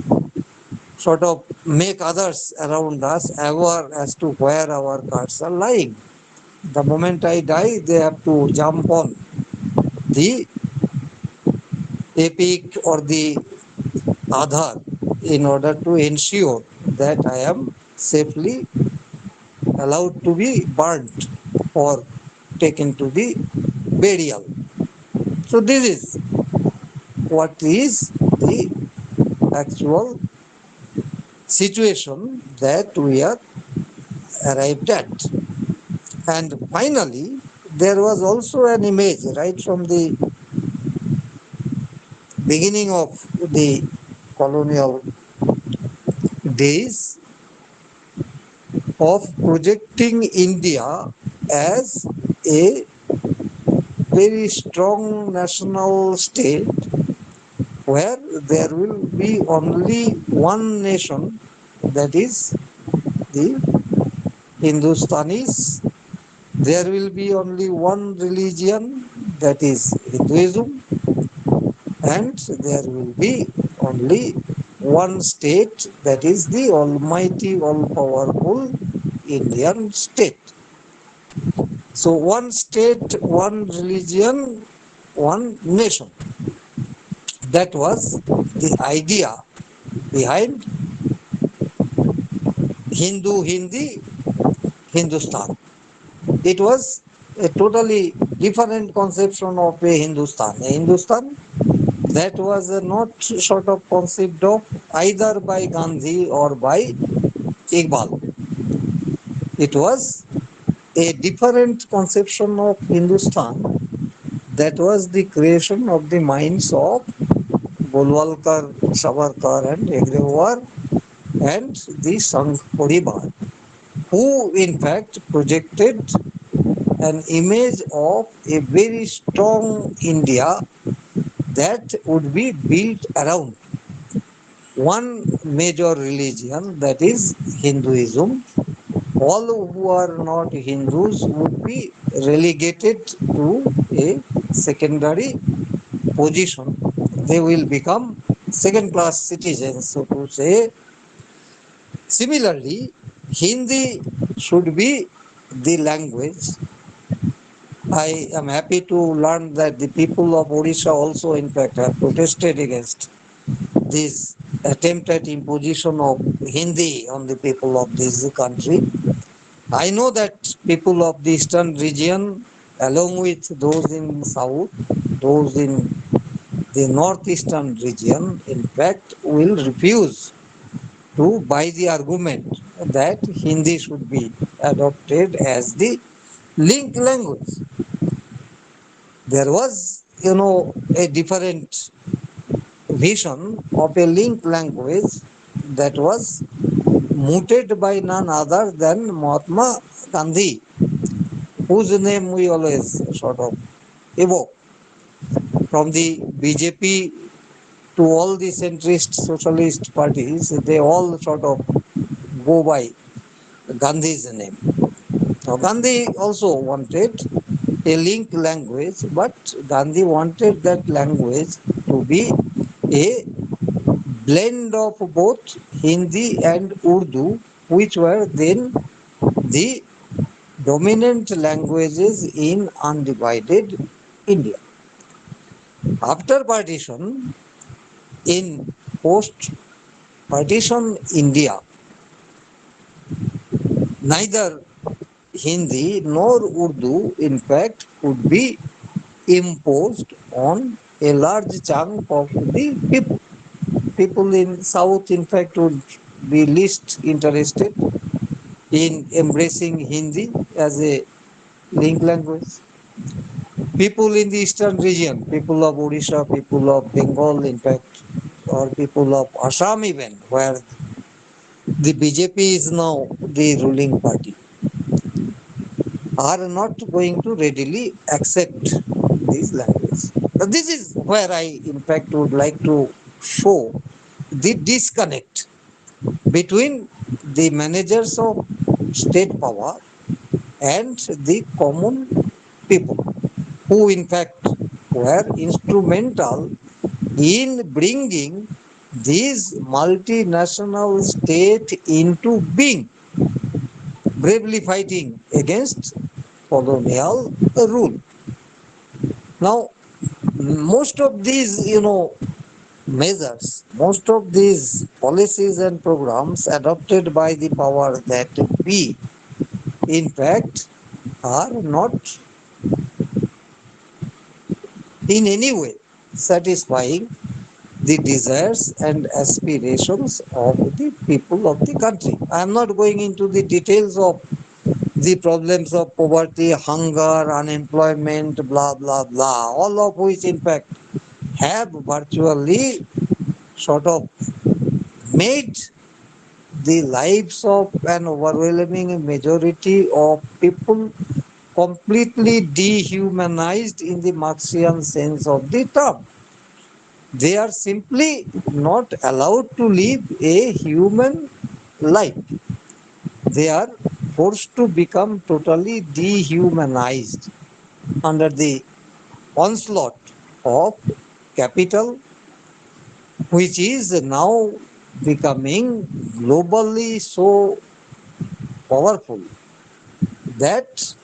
sort of make others around us aware as to where our cards are lying. The moment I die, they have to jump on the EPIC or the Aadhaar in order to ensure that I am safely allowed to be burnt or taken to the burial. So this is what is the actual situation that we are arrived at. And finally, there was also an image right from the beginning of the colonial days of projecting India as a very strong national state where there will be only one nation, that is the Hindustanis. There will be only one religion, that is Hinduism, and there will be only one state, that is the almighty, all-powerful Indian state. So one state, one religion, one nation. That was the idea behind Hindu, Hindi, Hindustan. It was a totally different conception of a Hindustan. A Hindustan that was not sort of conceived of either by Gandhi or by Iqbal. It was a different conception of Hindustan That was the creation of the minds of Golwalkar, Savarkar, and Agrawal and the Sangh Paribar, who in fact projected an image of a very strong India that would be built around one major religion, that is Hinduism. All who are not Hindus would be relegated to a secondary position. They will become second class citizens, so to say. Similarly, Hindi should be the language. I am happy to learn that the people of Odisha also, in fact, have protested against this attempt at imposition of Hindi on the people of this country. I know that people of the eastern region, along with those in south, those in the northeastern region, in fact, will refuse to buy the argument that Hindi should be adopted as the link language. There was, a different vision of a link language that was mooted by none other than Mahatma Gandhi, whose name we always sort of evoke. From the BJP to all the centrist socialist parties, they all sort of go by Gandhi's name. Now, Gandhi also wanted a link language, but Gandhi wanted that language to be a blend of both Hindi and Urdu, which were then the dominant languages in undivided India. After partition, in post partition India, neither Hindi nor Urdu, in fact, could be imposed on a large chunk of the people. People in South, in fact, would be least interested in embracing Hindi as a link language. People in the eastern region, people of Odisha, people of Bengal, in fact, or people of Assam even, where the BJP is now the ruling party, are not going to readily accept these languages. This is where I, in fact, would like to show the disconnect between the managers of state power and the common people, who in fact were instrumental in bringing this multinational state into being, bravely fighting against colonial rule. Now, most of these, measures, most of these policies and programs adopted by the power that be, in fact, are not in any way satisfying the desires and aspirations of the people of the country. I am not going into the details of the problems of poverty, hunger, unemployment, blah, blah, blah, all of which, in fact, have virtually sort of made the lives of an overwhelming majority of people completely dehumanized in the Marxian sense of the term. They are simply not allowed to live a human life. They are forced to become totally dehumanized under the onslaught of capital, which is now becoming globally so powerful that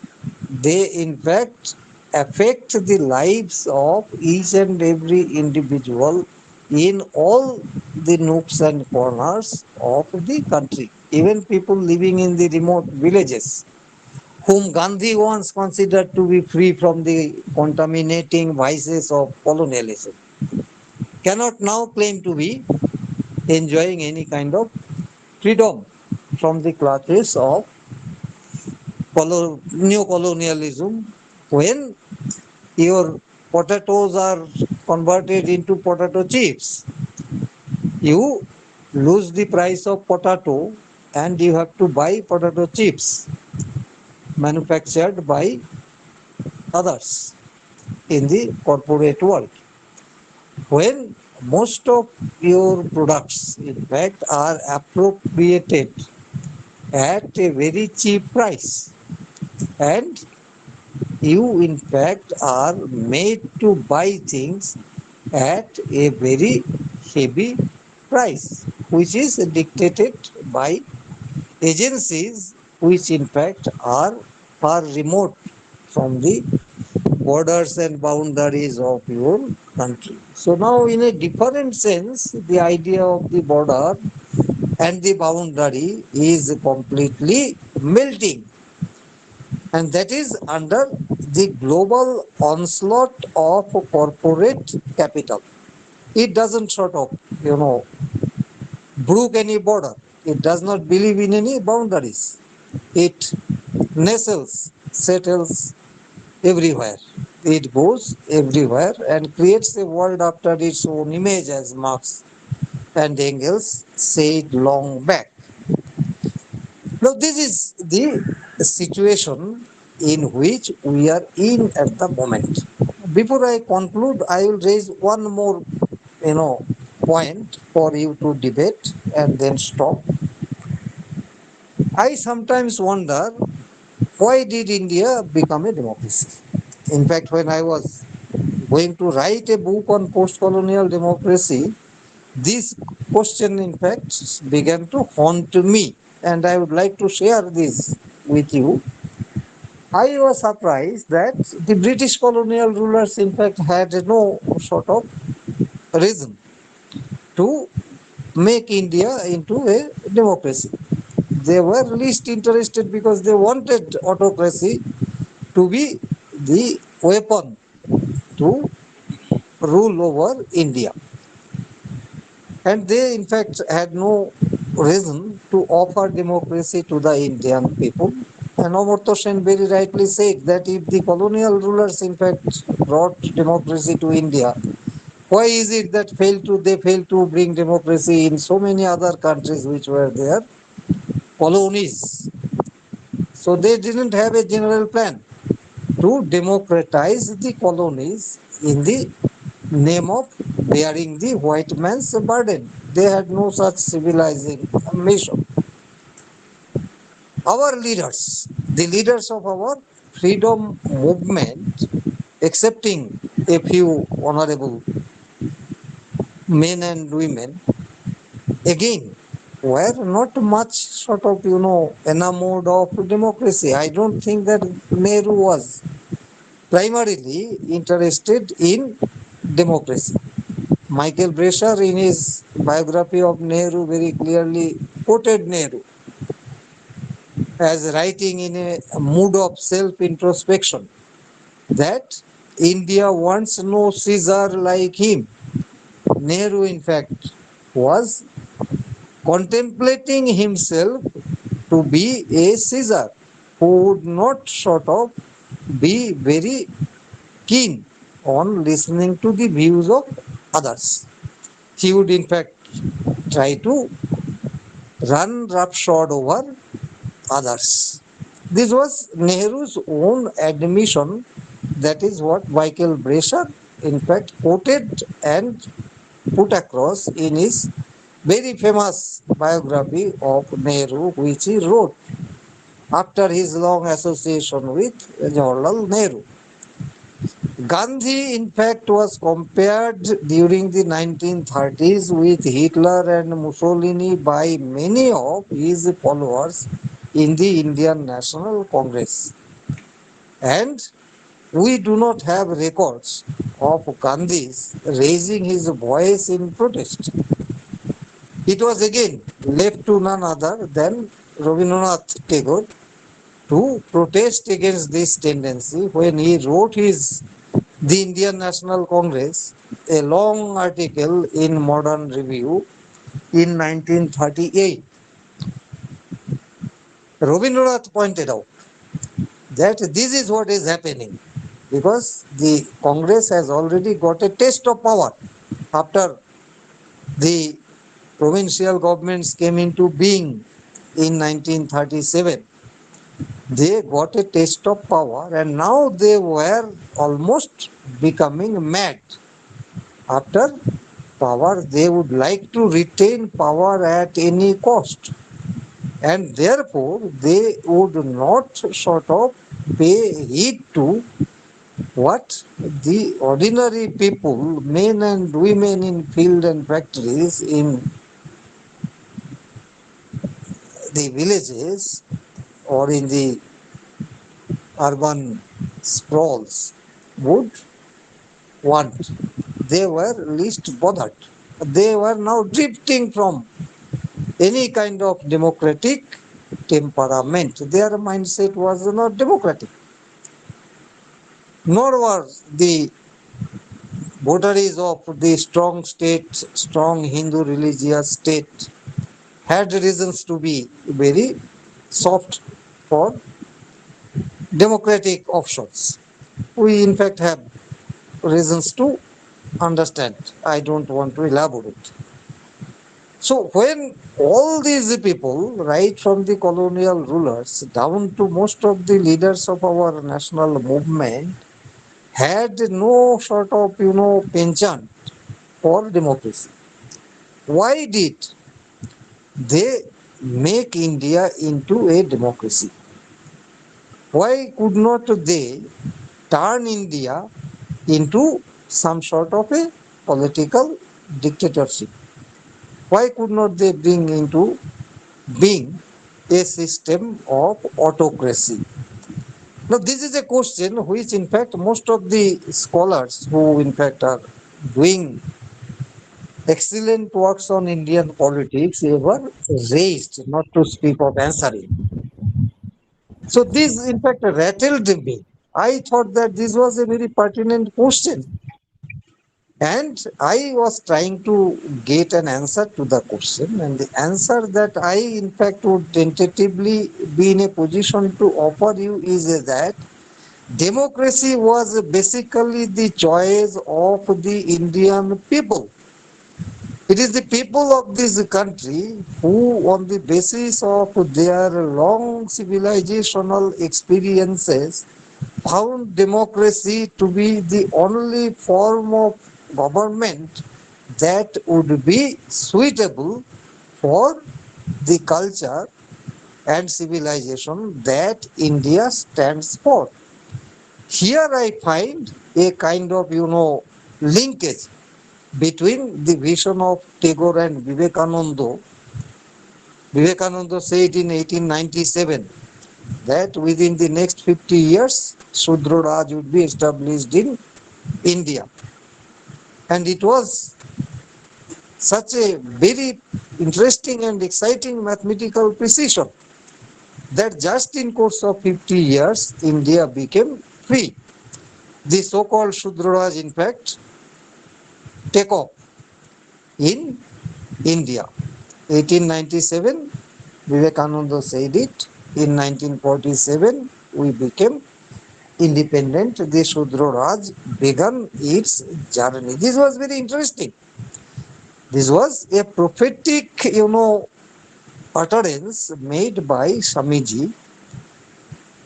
they in fact affect the lives of each and every individual in all the nooks and corners of the country. Even people living in the remote villages, whom Gandhi once considered to be free from the contaminating vices of colonialism, cannot now claim to be enjoying any kind of freedom from the clutches of neo-colonialism, when your potatoes are converted into potato chips, you lose the price of potato and you have to buy potato chips manufactured by others in the corporate world. When most of your products, in fact, are appropriated at a very cheap price, and you, in fact, are made to buy things at a very heavy price, which is dictated by agencies which, in fact, are far remote from the borders and boundaries of your country. So now, in a different sense, the idea of the border and the boundary is completely melting, and that is under the global onslaught of corporate capital. It doesn't sort of, brook any border. It does not believe in any boundaries. It nestles, settles everywhere. It goes everywhere and creates a world after its own image, as Marx and Engels said long back. Now, this is the situation in which we are in at the moment. Before I conclude, I will raise one more, you know, point for you to debate and then stop. I sometimes wonder, why did India become a democracy? In fact, when I was going to write a book on post-colonial democracy, this question, in fact, began to haunt me, and I would like to share this with you. I was surprised that the British colonial rulers, in fact, had no sort of reason to make India into a democracy. They were least interested because they wanted autocracy to be the weapon to rule over India. And they, in fact, had no reason to offer democracy to the Indian people. And Amartya Sen very rightly said that if the colonial rulers, in fact, brought democracy to India, why is it that they failed to bring democracy in so many other countries which were their colonies? So they didn't have a general plan to democratize the colonies in the name of bearing the white man's burden. They had no such civilizing mission. Our leaders, the leaders of our freedom movement, excepting a few honorable men and women, again, were not much sort of, enamored of democracy. I don't think that Nehru was primarily interested in democracy. Michael Brescher, in his biography of Nehru, very clearly quoted Nehru as writing in a mood of self introspection that India wants no Caesar like him. Nehru, in fact, was contemplating himself to be a Caesar who would not sort of be very keen on listening to the views of others. He would, in fact, try to run roughshod over others. This was Nehru's own admission. That is what Michael Brescher, in fact, quoted and put across in his very famous biography of Nehru, which he wrote after his long association with Jawaharlal Nehru. Gandhi, in fact, was compared during the 1930s with Hitler and Mussolini by many of his followers in the Indian National Congress. And we do not have records of Gandhi's raising his voice in protest. It was again left to none other than Rabindranath Tagore to protest against this tendency when he wrote his The Indian National Congress, a long article in Modern Review in 1938. Rabindranath pointed out that this is what is happening. because the Congress has already got a taste of power after the provincial governments came into being in 1937. They got a taste of power and now they were almost becoming mad. After power, they would like to retain power at any cost, and therefore they would not sort of pay heed to what the ordinary people, men and women in field and factories, in the villages or in the urban sprawls would want. They were least bothered. They were now drifting from any kind of democratic temperament. Their mindset was not democratic, nor was the votaries of the strong state, strong Hindu religious state had reasons to be very soft for democratic options. We, in fact, have reasons to understand. I don't want to elaborate. So, when all these people, right from the colonial rulers down to most of the leaders of our national movement, had no sort of, penchant for democracy, why did they make India into a democracy? Why could not they turn India into some sort of a political dictatorship? Why could not they bring into being a system of autocracy? Now, this is a question which, in fact, most of the scholars who, in fact, are doing excellent works on Indian politics ever raised, not to speak of answering. So, this, in fact, rattled me. I thought that this was a very pertinent question. And I was trying to get an answer to the question, and the answer that I, in fact, would tentatively be in a position to offer you is that democracy was basically the choice of the Indian people. It is the people of this country who, on the basis of their long civilizational experiences, found democracy to be the only form of government that would be suitable for the culture and civilization that India stands for. Here I find a kind of, linkage between the vision of Tagore and Vivekananda. Vivekananda said in 1897 that within the next 50 years, Shudra Raj would be established in India. And it was such a very interesting and exciting mathematical precision that just in course of 50 years, India became free. The so-called Shudra Raj, in fact, take off in India. 1897, Vivekananda said it. In 1947, we became independent. The Shudra Raj began its journey. This was very interesting. This was a prophetic, utterance made by Swamiji,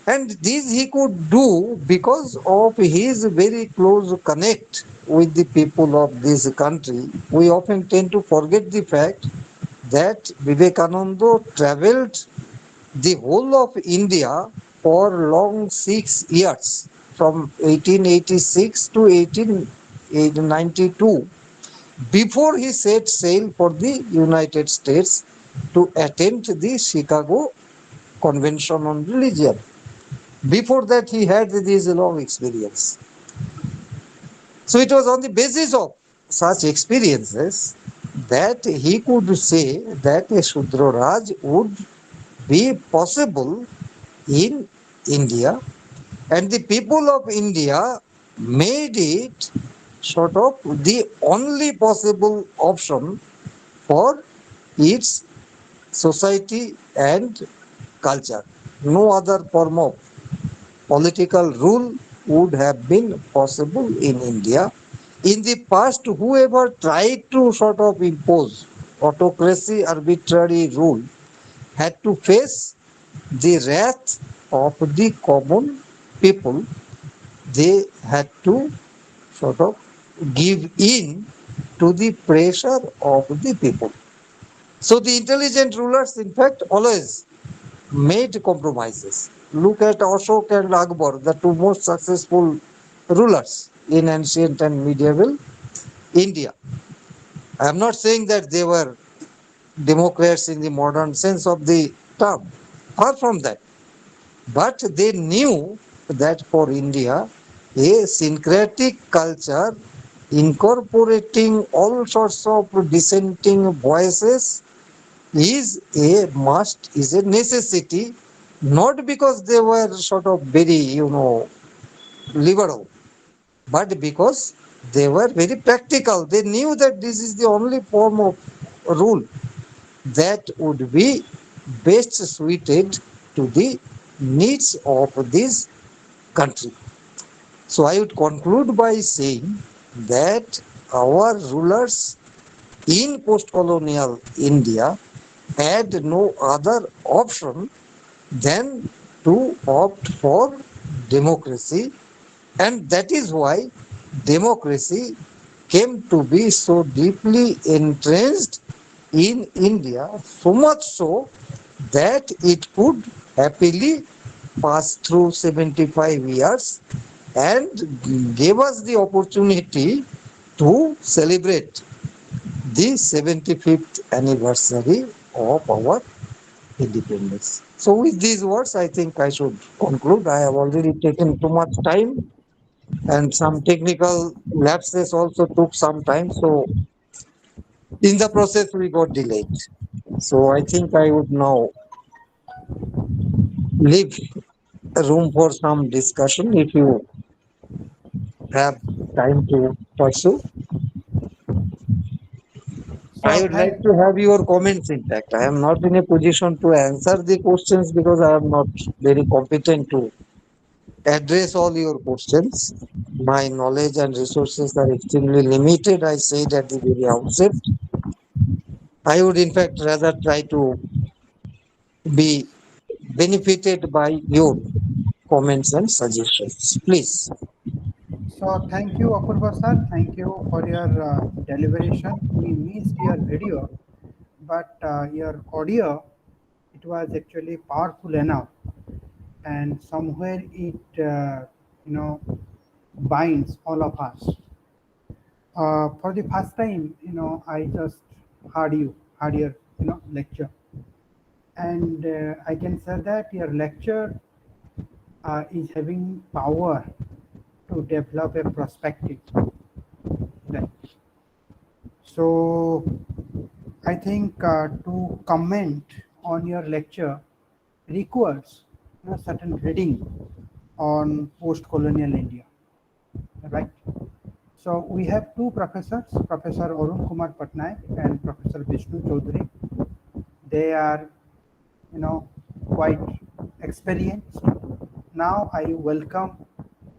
and this he could do because of his very close connect with the people of this country. We often tend to forget the fact that Vivekananda traveled the whole of India for long 6 years, from 1886 to 1892, before he set sail for the United States to attend the Chicago Convention on Religion. Before that, he had this long experience. So it was on the basis of such experiences that he could say that a Shudra Raj would be possible in India, and the people of India made it sort of the only possible option for its society and culture. No other form of political rule would have been possible in India. In the past, whoever tried to sort of impose autocracy, arbitrary rule, had to face the wrath of the common people. They had to sort of give in to the pressure of the people. So the intelligent rulers, in fact, always made compromises. Look at Ashok and Akbar, the two most successful rulers in ancient and medieval India. I am not saying that they were democrats in the modern sense of the term. Far from that. But they knew that for India, a syncretic culture incorporating all sorts of dissenting voices is a must, is a necessity, not because they were sort of very, liberal, but because they were very practical. They knew that this is the only form of rule that would be best suited to the needs of this country. So I would conclude by saying that our rulers in post-colonial India had no other option than to opt for democracy, and that is why democracy came to be so deeply entrenched in India, so much so that it could happily pass through 75 years and gave us the opportunity to celebrate the 75th anniversary of our independence. So, with these words, I think I should conclude. I have already taken too much time, and some technical lapses also took some time. So, in the process, we got delayed. So, I think I would now leave room for some discussion if you have time to pursue. I So would like thank to have your comments, in fact. I am not in a position to answer the questions because I am not very competent to address all your questions. My knowledge and resources are extremely limited. I said at the very outset. I would, in fact, rather try to be benefited by your comments and suggestions. Please. thank you, Apurva sir. Thank you for your deliberation. We missed your video, but your audio, it was actually powerful enough, and somewhere it you know binds all of us. For the first time, I just heard your lecture, and I can say that your lecture is having power to develop a perspective. Right. So I think to comment on your lecture requires certain reading on post-colonial India, right? So we have two professors, Professor Arun Kumar Patnaik and Professor Vishnu Chaudhary. They are, quite experienced. Now I welcome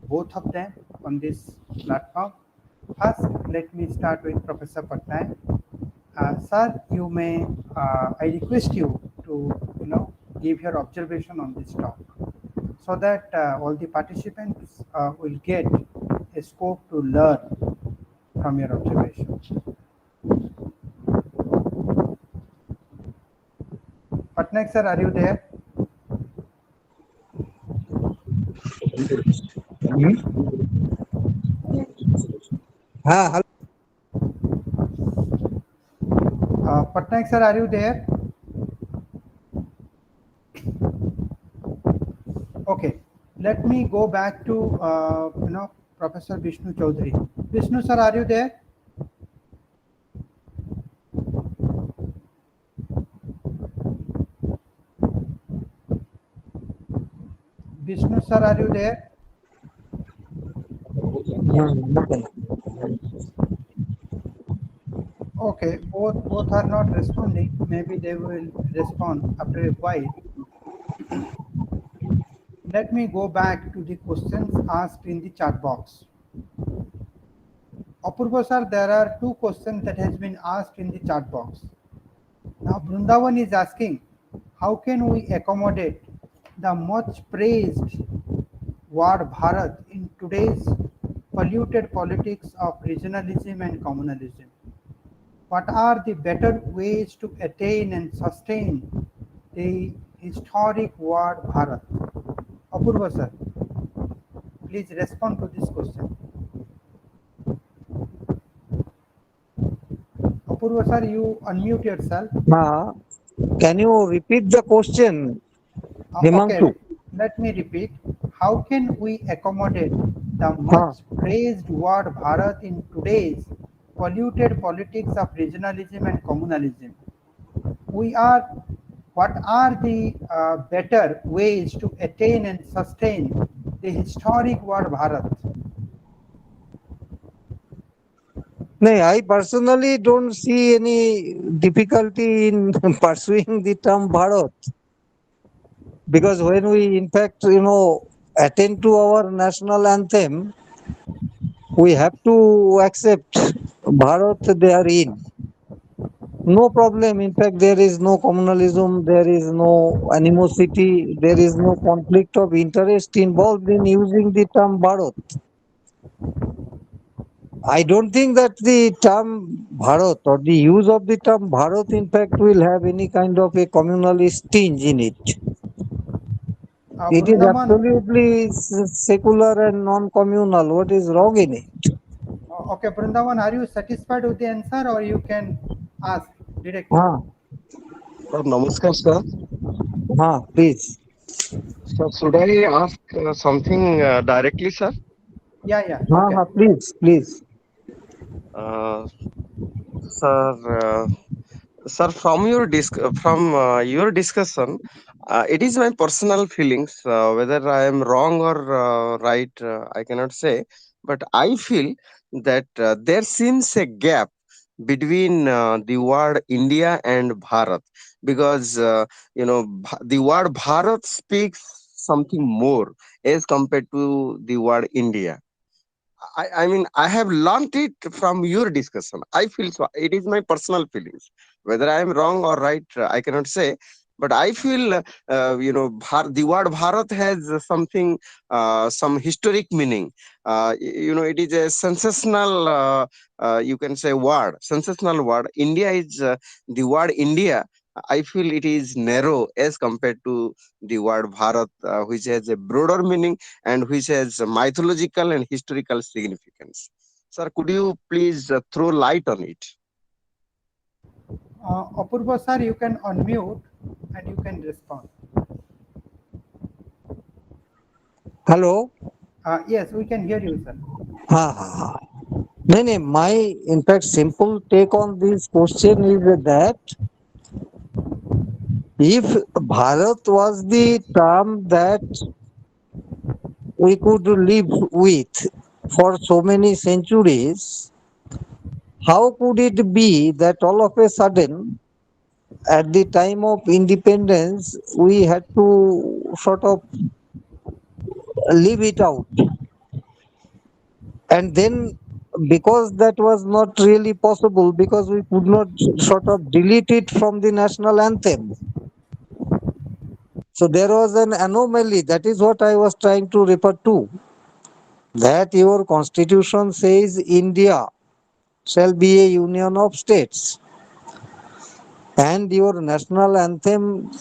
both of them on this platform. First, let me start with Professor Patnaik. Sir, you may, I request you to, give your observation on this talk so that all the participants will get a scope to learn from your observation. Patnaik sir, are you there? Ah, Patnaik sir, are you there? Okay, let me go back to Professor Vishnu Chaudhary. Vishnu sir, are you there? Vishnu sir, are you there? Okay, both are not responding. Maybe they will respond after a while. Let me go back to the questions asked in the chat box. Apurva sir, there are two questions that has been asked in the chat box. Now Brundavan is asking, how can we accommodate the much praised word Bharat in today's polluted politics of regionalism and communalism? What are the better ways to attain and sustain the historic word Bharat? Apurva sir, please respond to this question. Apurva sir, you unmute yourself. Uh, can you repeat the question, Okay, Himanshu? let me repeat. How can we accommodate the Uh, much praised word Bharat in today's polluted politics of regionalism and communalism? We are, what are the better ways to attain and sustain the historic word Bharat? no, I personally don't see any difficulty in pursuing the term Bharat, because when we, in fact, attend to our national anthem, we have to accept Bharat therein. No problem. In fact, there is no communalism, there is no animosity, there is no conflict of interest involved in using the term Bharat. I don't think that the term Bharat or the use of the term Bharat, in fact, will have any kind of a communalist tinge in it. It is Brindavan, absolutely secular and non communal. What is wrong in it? okay, Brindavan, are you satisfied with the answer or you can ask directly? Ah, Namaskar, sir. please. So, should I ask something directly, sir? Yeah, yeah, okay. Please, please. Uh, sir, sir, from your discussion, it is my personal feelings. Whether I am wrong or right, I cannot say. But I feel that there seems a gap between the word India and Bharat, because the word Bharat speaks something more as compared to the word India. I mean, I have learnt it from your discussion. I feel so. It is my personal feelings. Whether I am wrong or right, I cannot say. But I feel, the word Bharat has something, some historic meaning. It is a sensational, you can say, word, sensational word. India is the word India. I feel it is narrow as compared to the word Bharat, which has a broader meaning and which has mythological and historical significance. Sir, could you please throw light on it? Apurva sir, you can unmute and you can respond. Hello? Yes, we can hear you, sir. Ha. No, no, my, in fact, simple take on this question is that if Bharat was the term that we could live with for so many centuries, how could it be that all of a sudden, at the time of independence, we had to sort of leave it out? And then, because that was not really possible, because we could not sort of delete it from the national anthem. So there was an anomaly. That is what I was trying to refer to. That your constitution says India shall be a union of states, and your national anthem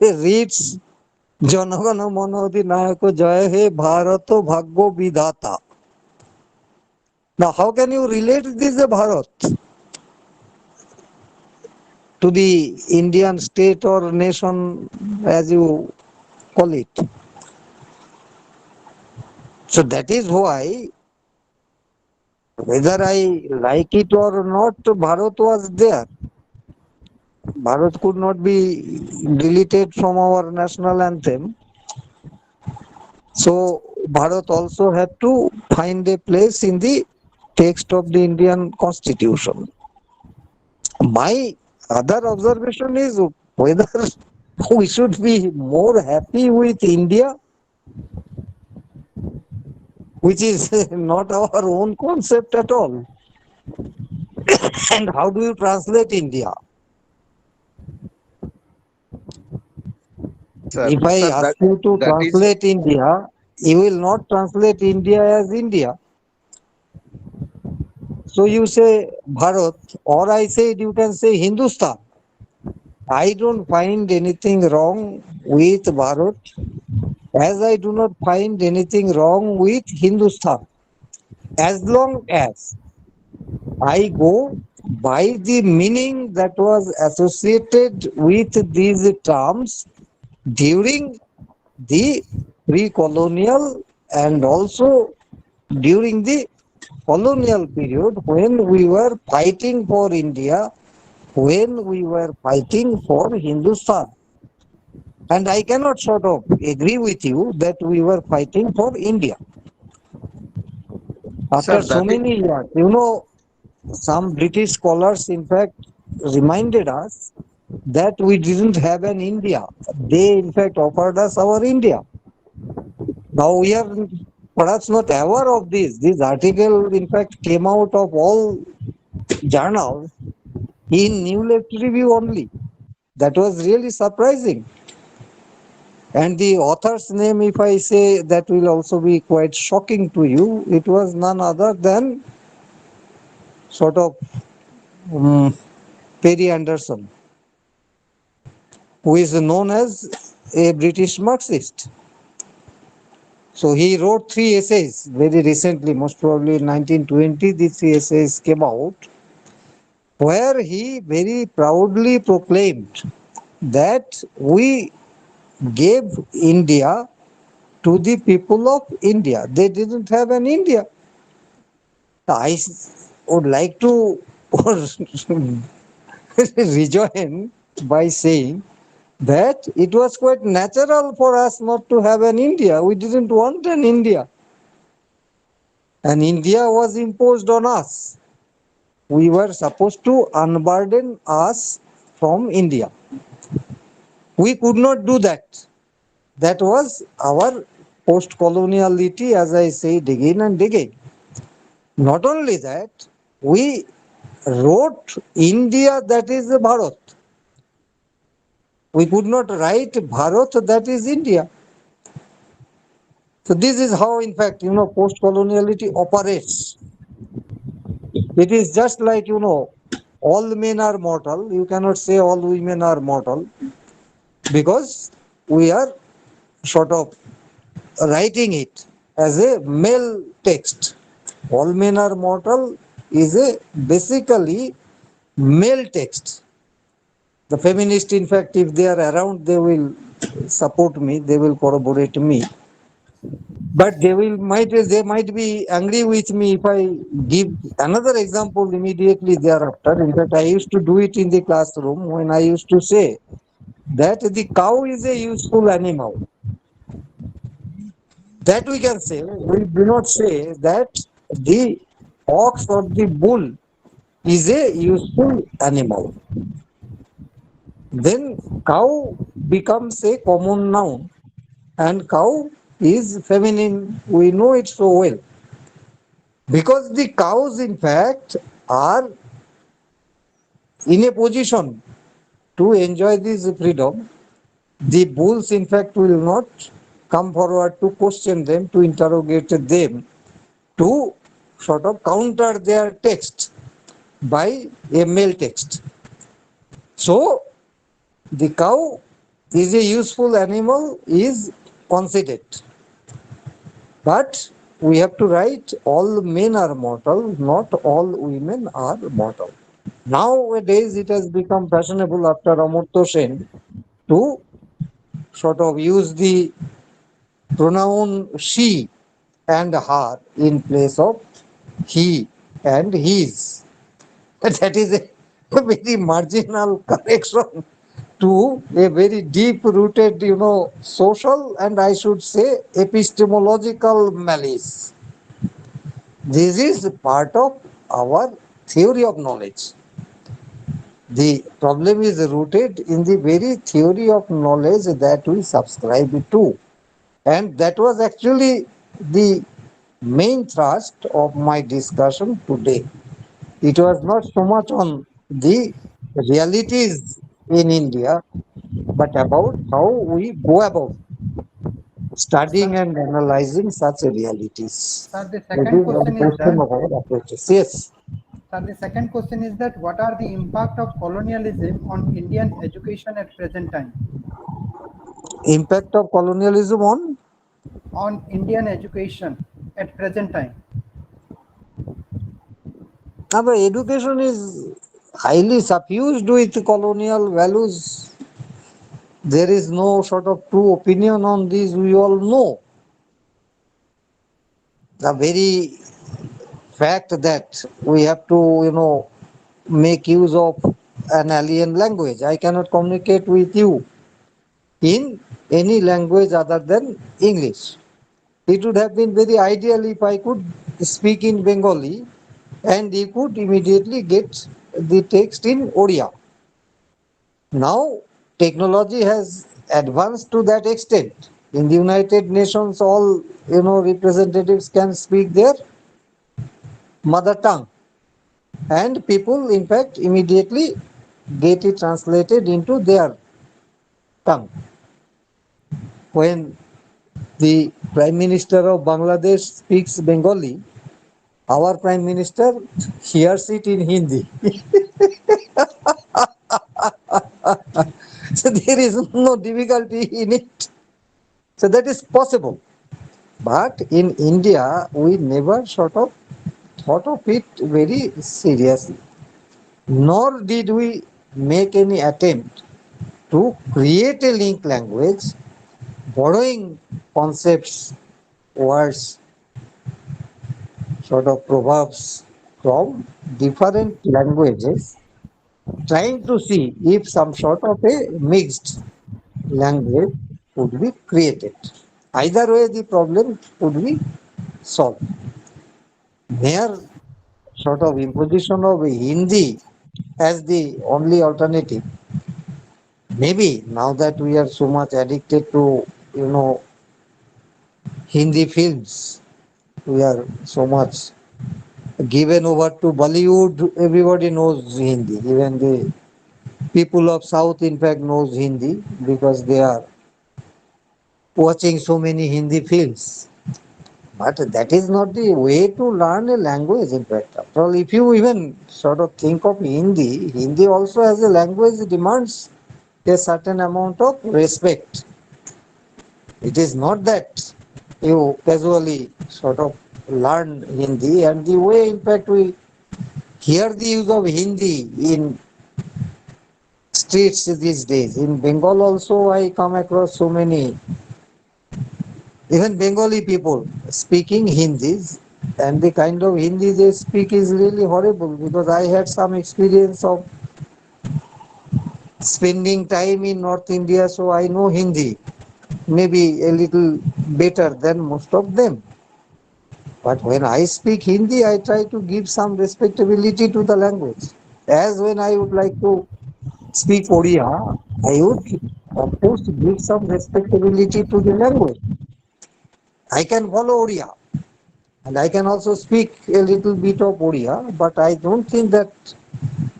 reads Janagana Mano Adhinayaka Jaya He Bharato Bhagyo Vidhata. Now, how can you relate this Bharat to the Indian state or nation, as you call it? So that is why, whether I like it or not, Bharat was there. Bharat could not be deleted from our national anthem. So Bharat also had to find a place in the text of the Indian constitution. My other observation is whether we should be more happy with India which is not our own concept at all. And how do you translate India? Sir, If I sir, ask you to that is translate India, you will not translate India as India. So you say Bharat, or I said you can say Hindustan. I don't find anything wrong with Bharat, as I do not find anything wrong with Hindustan. As long as I go by the meaning that was associated with these terms during the pre-colonial and also during the colonial period when we were fighting for India, when we were fighting for Hindustan. And I cannot sort of agree with you that we were fighting for India. sir. After so That is many years, some British scholars, in fact, reminded us that we didn't have an India. They, in fact, offered us our India. Now we are perhaps not aware of this. This article, in fact, came out of all journals in New Left Review only. That was really surprising. And the author's name, if I say, that will also be quite shocking to you. It was none other than sort of um, Perry Anderson, who is known as a British Marxist. So he wrote three essays very recently, most probably in 1920. These three essays came out, where he very proudly proclaimed that we gave India to the people of India. They didn't have an India. I would like to rejoin by saying that it was quite natural for us not to have an India. We didn't want an India. And India was imposed on us. We were supposed to unburden us from India. We could not do that. That was our post-coloniality, as I said again and again. Not only that, we wrote India, that is Bharat. We could not write Bharat, that is India. So this is how, in fact, post-coloniality operates. It is just like, all men are mortal. You cannot say all women are mortal because we are sort of writing it as a male text. All men are mortal is a basically male text. The feminists, in fact, if they are around, they will support me, they will corroborate me. But they might be angry with me if I give another example immediately thereafter. In fact, I used to do it in the classroom when I used to say that the cow is a useful animal. That we can say. We do not say that the ox or the bull is a useful animal. Then cow becomes a common noun, and cow is feminine. We know it so well. Because the cows, in fact, are in a position to enjoy this freedom, the bulls, in fact, will not come forward to question them, to interrogate them, to sort of counter their text by a male text. So, the cow is a useful animal, is conceded. But we have to write all men are mortal, not all women are mortal. Nowadays, it has become fashionable after Amartya Sen to sort of use the pronoun she and her in place of he and his. That is a very marginal correction to a very deep rooted, social and I should say epistemological malice. This is part of our theory of knowledge. The problem is rooted in the very theory of knowledge that we subscribe to. And that was actually the main thrust of my discussion today. It was not so much on the realities in India, but about how we go about Sir, studying and analyzing such realities. sir, the It second is a question is question that of our approaches. Yes. Sir, the second question is that what are the impact of colonialism on Indian education at present time? Impact of colonialism on. On Indian education at present time. Our education is highly suffused with colonial values. There is no sort of true opinion on this, we all know. The very fact that we have to, make use of an alien language. I cannot communicate with you in any language other than English. It would have been very ideal if I could speak in Bengali and you could immediately get the text in Odia. Now, technology has advanced to that extent. In the United Nations, all representatives can speak their mother tongue, and people, in fact, immediately get it translated into their tongue. When the Prime Minister of Bangladesh speaks Bengali, our Prime Minister hears it in Hindi. So there is no difficulty in it. So that is possible. But in India, we never sort of thought of it very seriously, nor did we make any attempt to create a link language, borrowing concepts, words, sort of proverbs from different languages, trying to see if some sort of a mixed language could be created. Either way, the problem could be solved. Mere sort of imposition of Hindi as the only alternative. Maybe now that we are so much addicted to, Hindi films, we are so much given over to Bollywood. Everybody knows Hindi. Even the people of South, in fact, knows Hindi because they are watching so many Hindi films. But that is not the way to learn a language, in fact. After all, if you even sort of think of Hindi, Hindi also as a language demands a certain amount of respect. It is not that you casually sort of learn Hindi, and the way, in fact, we hear the use of Hindi in streets these days. In Bengal also, I come across so many, even Bengali people speaking Hindi, and the kind of Hindi they speak is really horrible because I had some experience of spending time in North India, so I know Hindi maybe a little better than most of them. But when I speak Hindi, I try to give some respectability to the language. As when I would like to speak Odia, I would, of course, give some respectability to the language. I can follow Odia and I can also speak a little bit of Odia, but I don't think that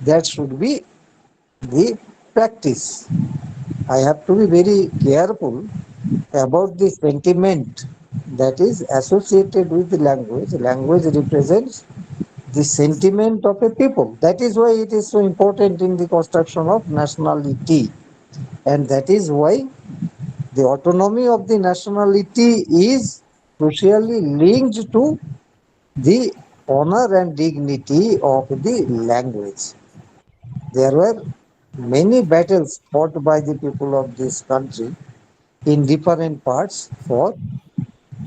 that should be the practice. I have to be very careful about the sentiment that is associated with the language. Language represents the sentiment of a people. That is why it is so important in the construction of nationality. And that is why the autonomy of the nationality is crucially linked to the honor and dignity of the language. There were many battles fought by the people of this country in different parts for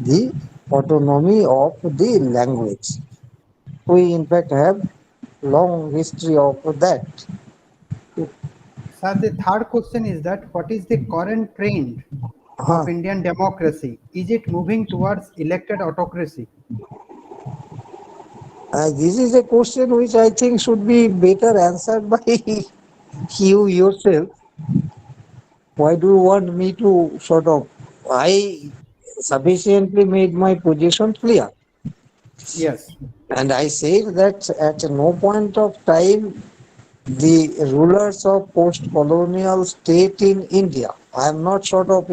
the autonomy of the language. We in fact have long history of that. Sir, the third question is that what is the current trend of Uh, Indian democracy? Is it moving towards elected autocracy? this is a question which I think should be better answered by you yourself. Why do you want me to sort of? I sufficiently made my position clear. Yes. And I said that at no point of time the rulers of post-colonial state in India, I am not sort of,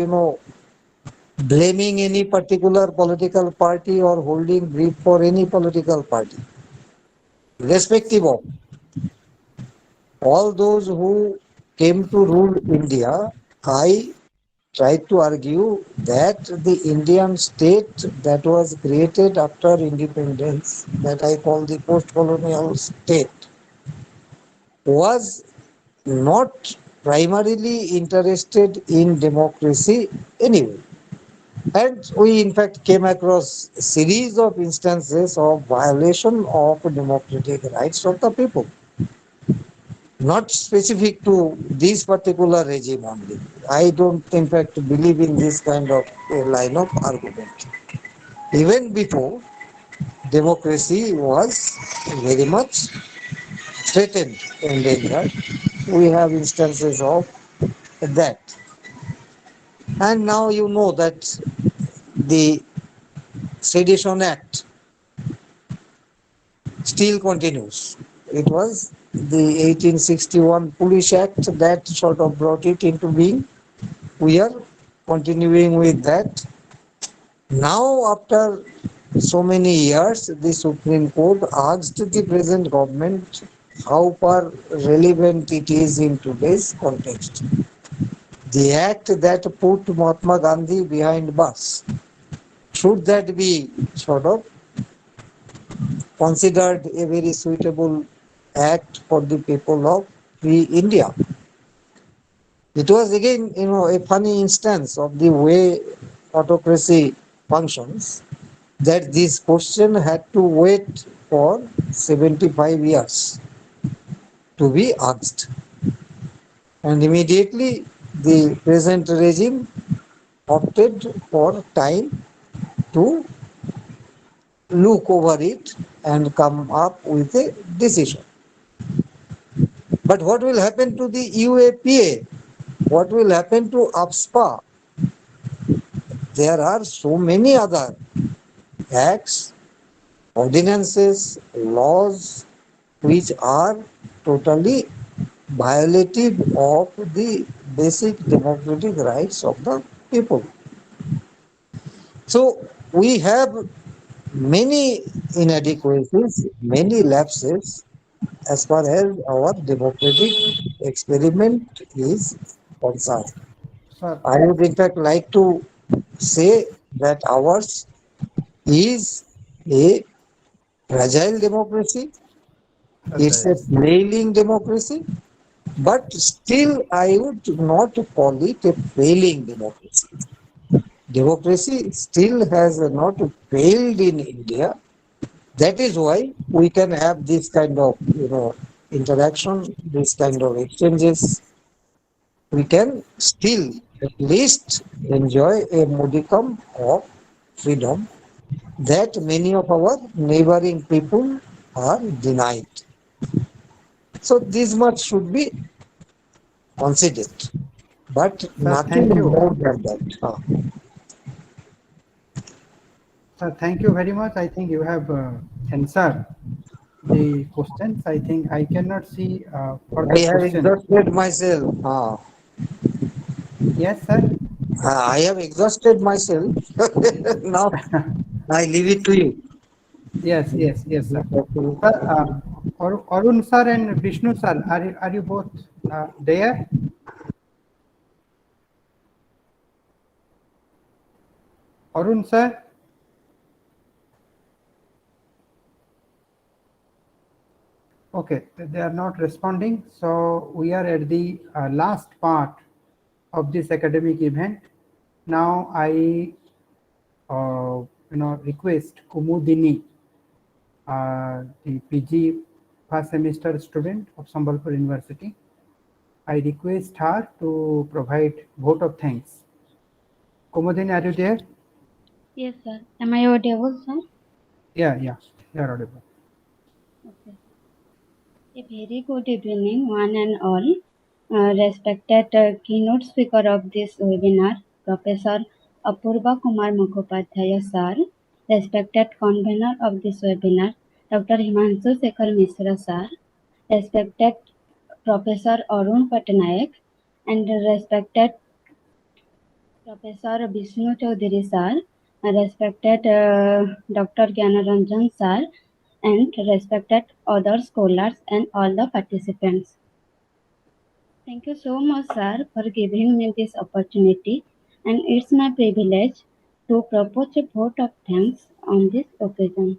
blaming any particular political party or holding brief for any political party. Irrespective of all those who came to rule India, I tried to argue that the Indian state that was created after independence, that I call the post-colonial state, was not primarily interested in democracy anyway. And we in fact came across a series of instances of violation of democratic rights of the people, not specific to this particular regime only. I don't in fact believe in this kind of a line of argument. Even before, democracy was very much threatened and endangered. We have instances of that. And now you know that the Sedition Act still continues. It was the 1861 Police Act that sort of brought it into being. We are continuing with that. Now, after so many years, the Supreme Court asked the present government how far relevant it is in today's context. The act that put Mahatma Gandhi behind bars, should that be sort of considered a very suitable act for the people of free India? It was again, a funny instance of the way autocracy functions, that this question had to wait for 75 years to be asked. And immediately the present regime opted for time to look over it and come up with a decision. But what will happen to the UAPA? What will happen to APSPA? There are so many other acts, ordinances, laws which are totally violative of the basic democratic rights of the people. So we have many inadequacies, many lapses as far as our democratic experiment is concerned. Sir, I would in fact like to say that ours is a fragile democracy, it's agile. a flailing democracy, but still I would not call it a failing democracy. Democracy still has not failed in India. That is why we can have this kind of interaction, this kind of exchanges. We can still at least enjoy a modicum of freedom that many of our neighboring people are denied. So this much should be considered, but Sir, thank nothing you. more than that. Sir, thank you very much. I think you have answered the questions. I think I cannot see I further have questions. exhausted myself. Yes, sir. I have exhausted myself. Now I leave it to you. Yes, yes, yes, sir. Sir, Arun sir and Vishnu sir, are you both there? Arun sir? Okay, they are not responding. So we are at the last part of this academic event. Now I, request Kumudini, the PG first semester student of Sambalpur University. I request her to provide vote of thanks. Kumudini, are you there? Yes, sir. Am I audible, sir? Yeah, you are audible. Okay. A very good evening, one and all. Respected keynote speaker of this webinar, Professor Apurba Kumar Mukhopadhyay sir, respected convener of this webinar, Dr. Himanshu Sekhar Mishra sir, respected Professor Arun Patnaik, and respected Professor Vishnu Chaudhary sir, respected Dr. Gyanaranjan sir, and respected other scholars and all the participants. Thank you so much, sir, for giving me this opportunity, and it's my privilege to propose a vote of thanks on this occasion.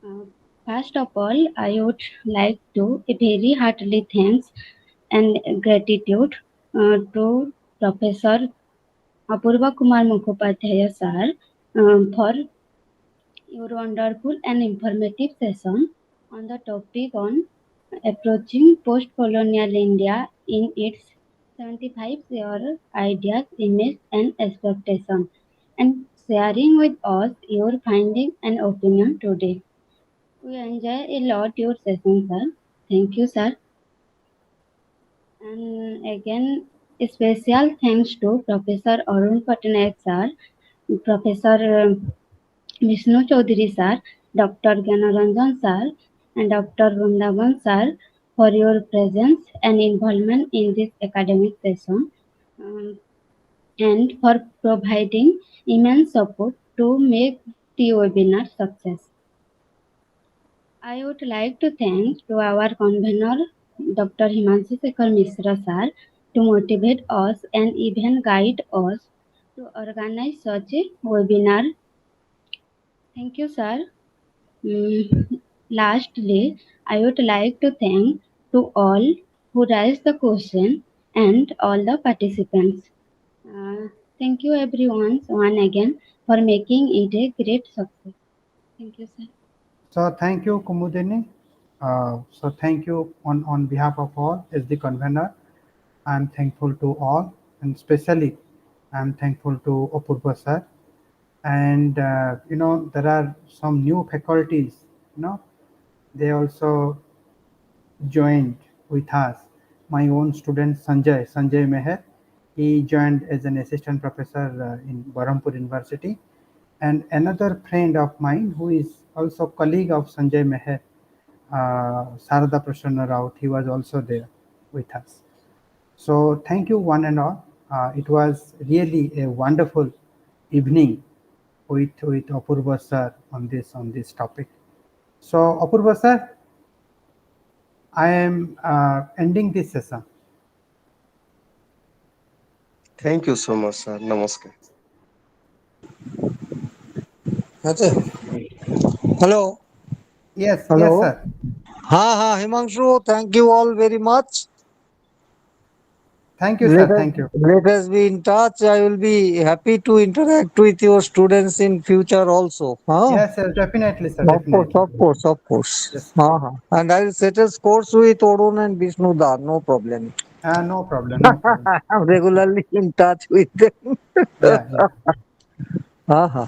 Uh, First of all, I would like to a very heartily thanks and gratitude to Professor Apurva Kumar Mukhopadhyay sir for your wonderful and informative session on the topic on approaching post-colonial India in its 75-year ideas, image and expectation, and sharing with us your findings and opinion today. We enjoy a lot your session, sir. Thank you, sir. And again, a special thanks to Professor Arun Patnaik, sir, Professor Vishnu Chaudhary sir, Dr. Gyanaranjan sir, and Dr. Vrindavan sir for your presence and involvement in this academic session, um, and for providing immense support to make the webinar success. I would like to thank to our convener Dr. Himanshu Sekhar Mishra sir to motivate us and even guide us to organize such a webinar. Thank you, sir. Lastly, I would like to thank to all who raised the question and all the participants. Uh, Thank you everyone once again for making it a great success. Thank you, sir. So thank you, Kumudini. So thank you on behalf of all as the convener. I'm thankful to all, and especially I'm thankful to Apurba sir. And there are some new faculties. They also joined with us. My own student Sanjay Meher, he joined as an assistant professor in Berhampur University. And another friend of mine who is also colleague of Sanjay Meher, Sarada Prasanna Raut, he was also there with us. So thank you one and all. It was really a wonderful evening with Apurva sir on this topic. So Apurva sir, I am ending this session. Thank you so much, sir. Namaskar. Okay. Hello. Yes, Hello. sir. Himanshu, thank you all very much. Thank you, Let sir. us, Thank you. let us be in touch. I will be happy to interact with your students in future also. Yes, definitely, sir. Of course, Definitely. of course, of course. Yes. And I will settle scores with Orun and Vishnu Dar, no problem. No problem. No problem. I'm regularly in touch with them. Yeah, yeah. uh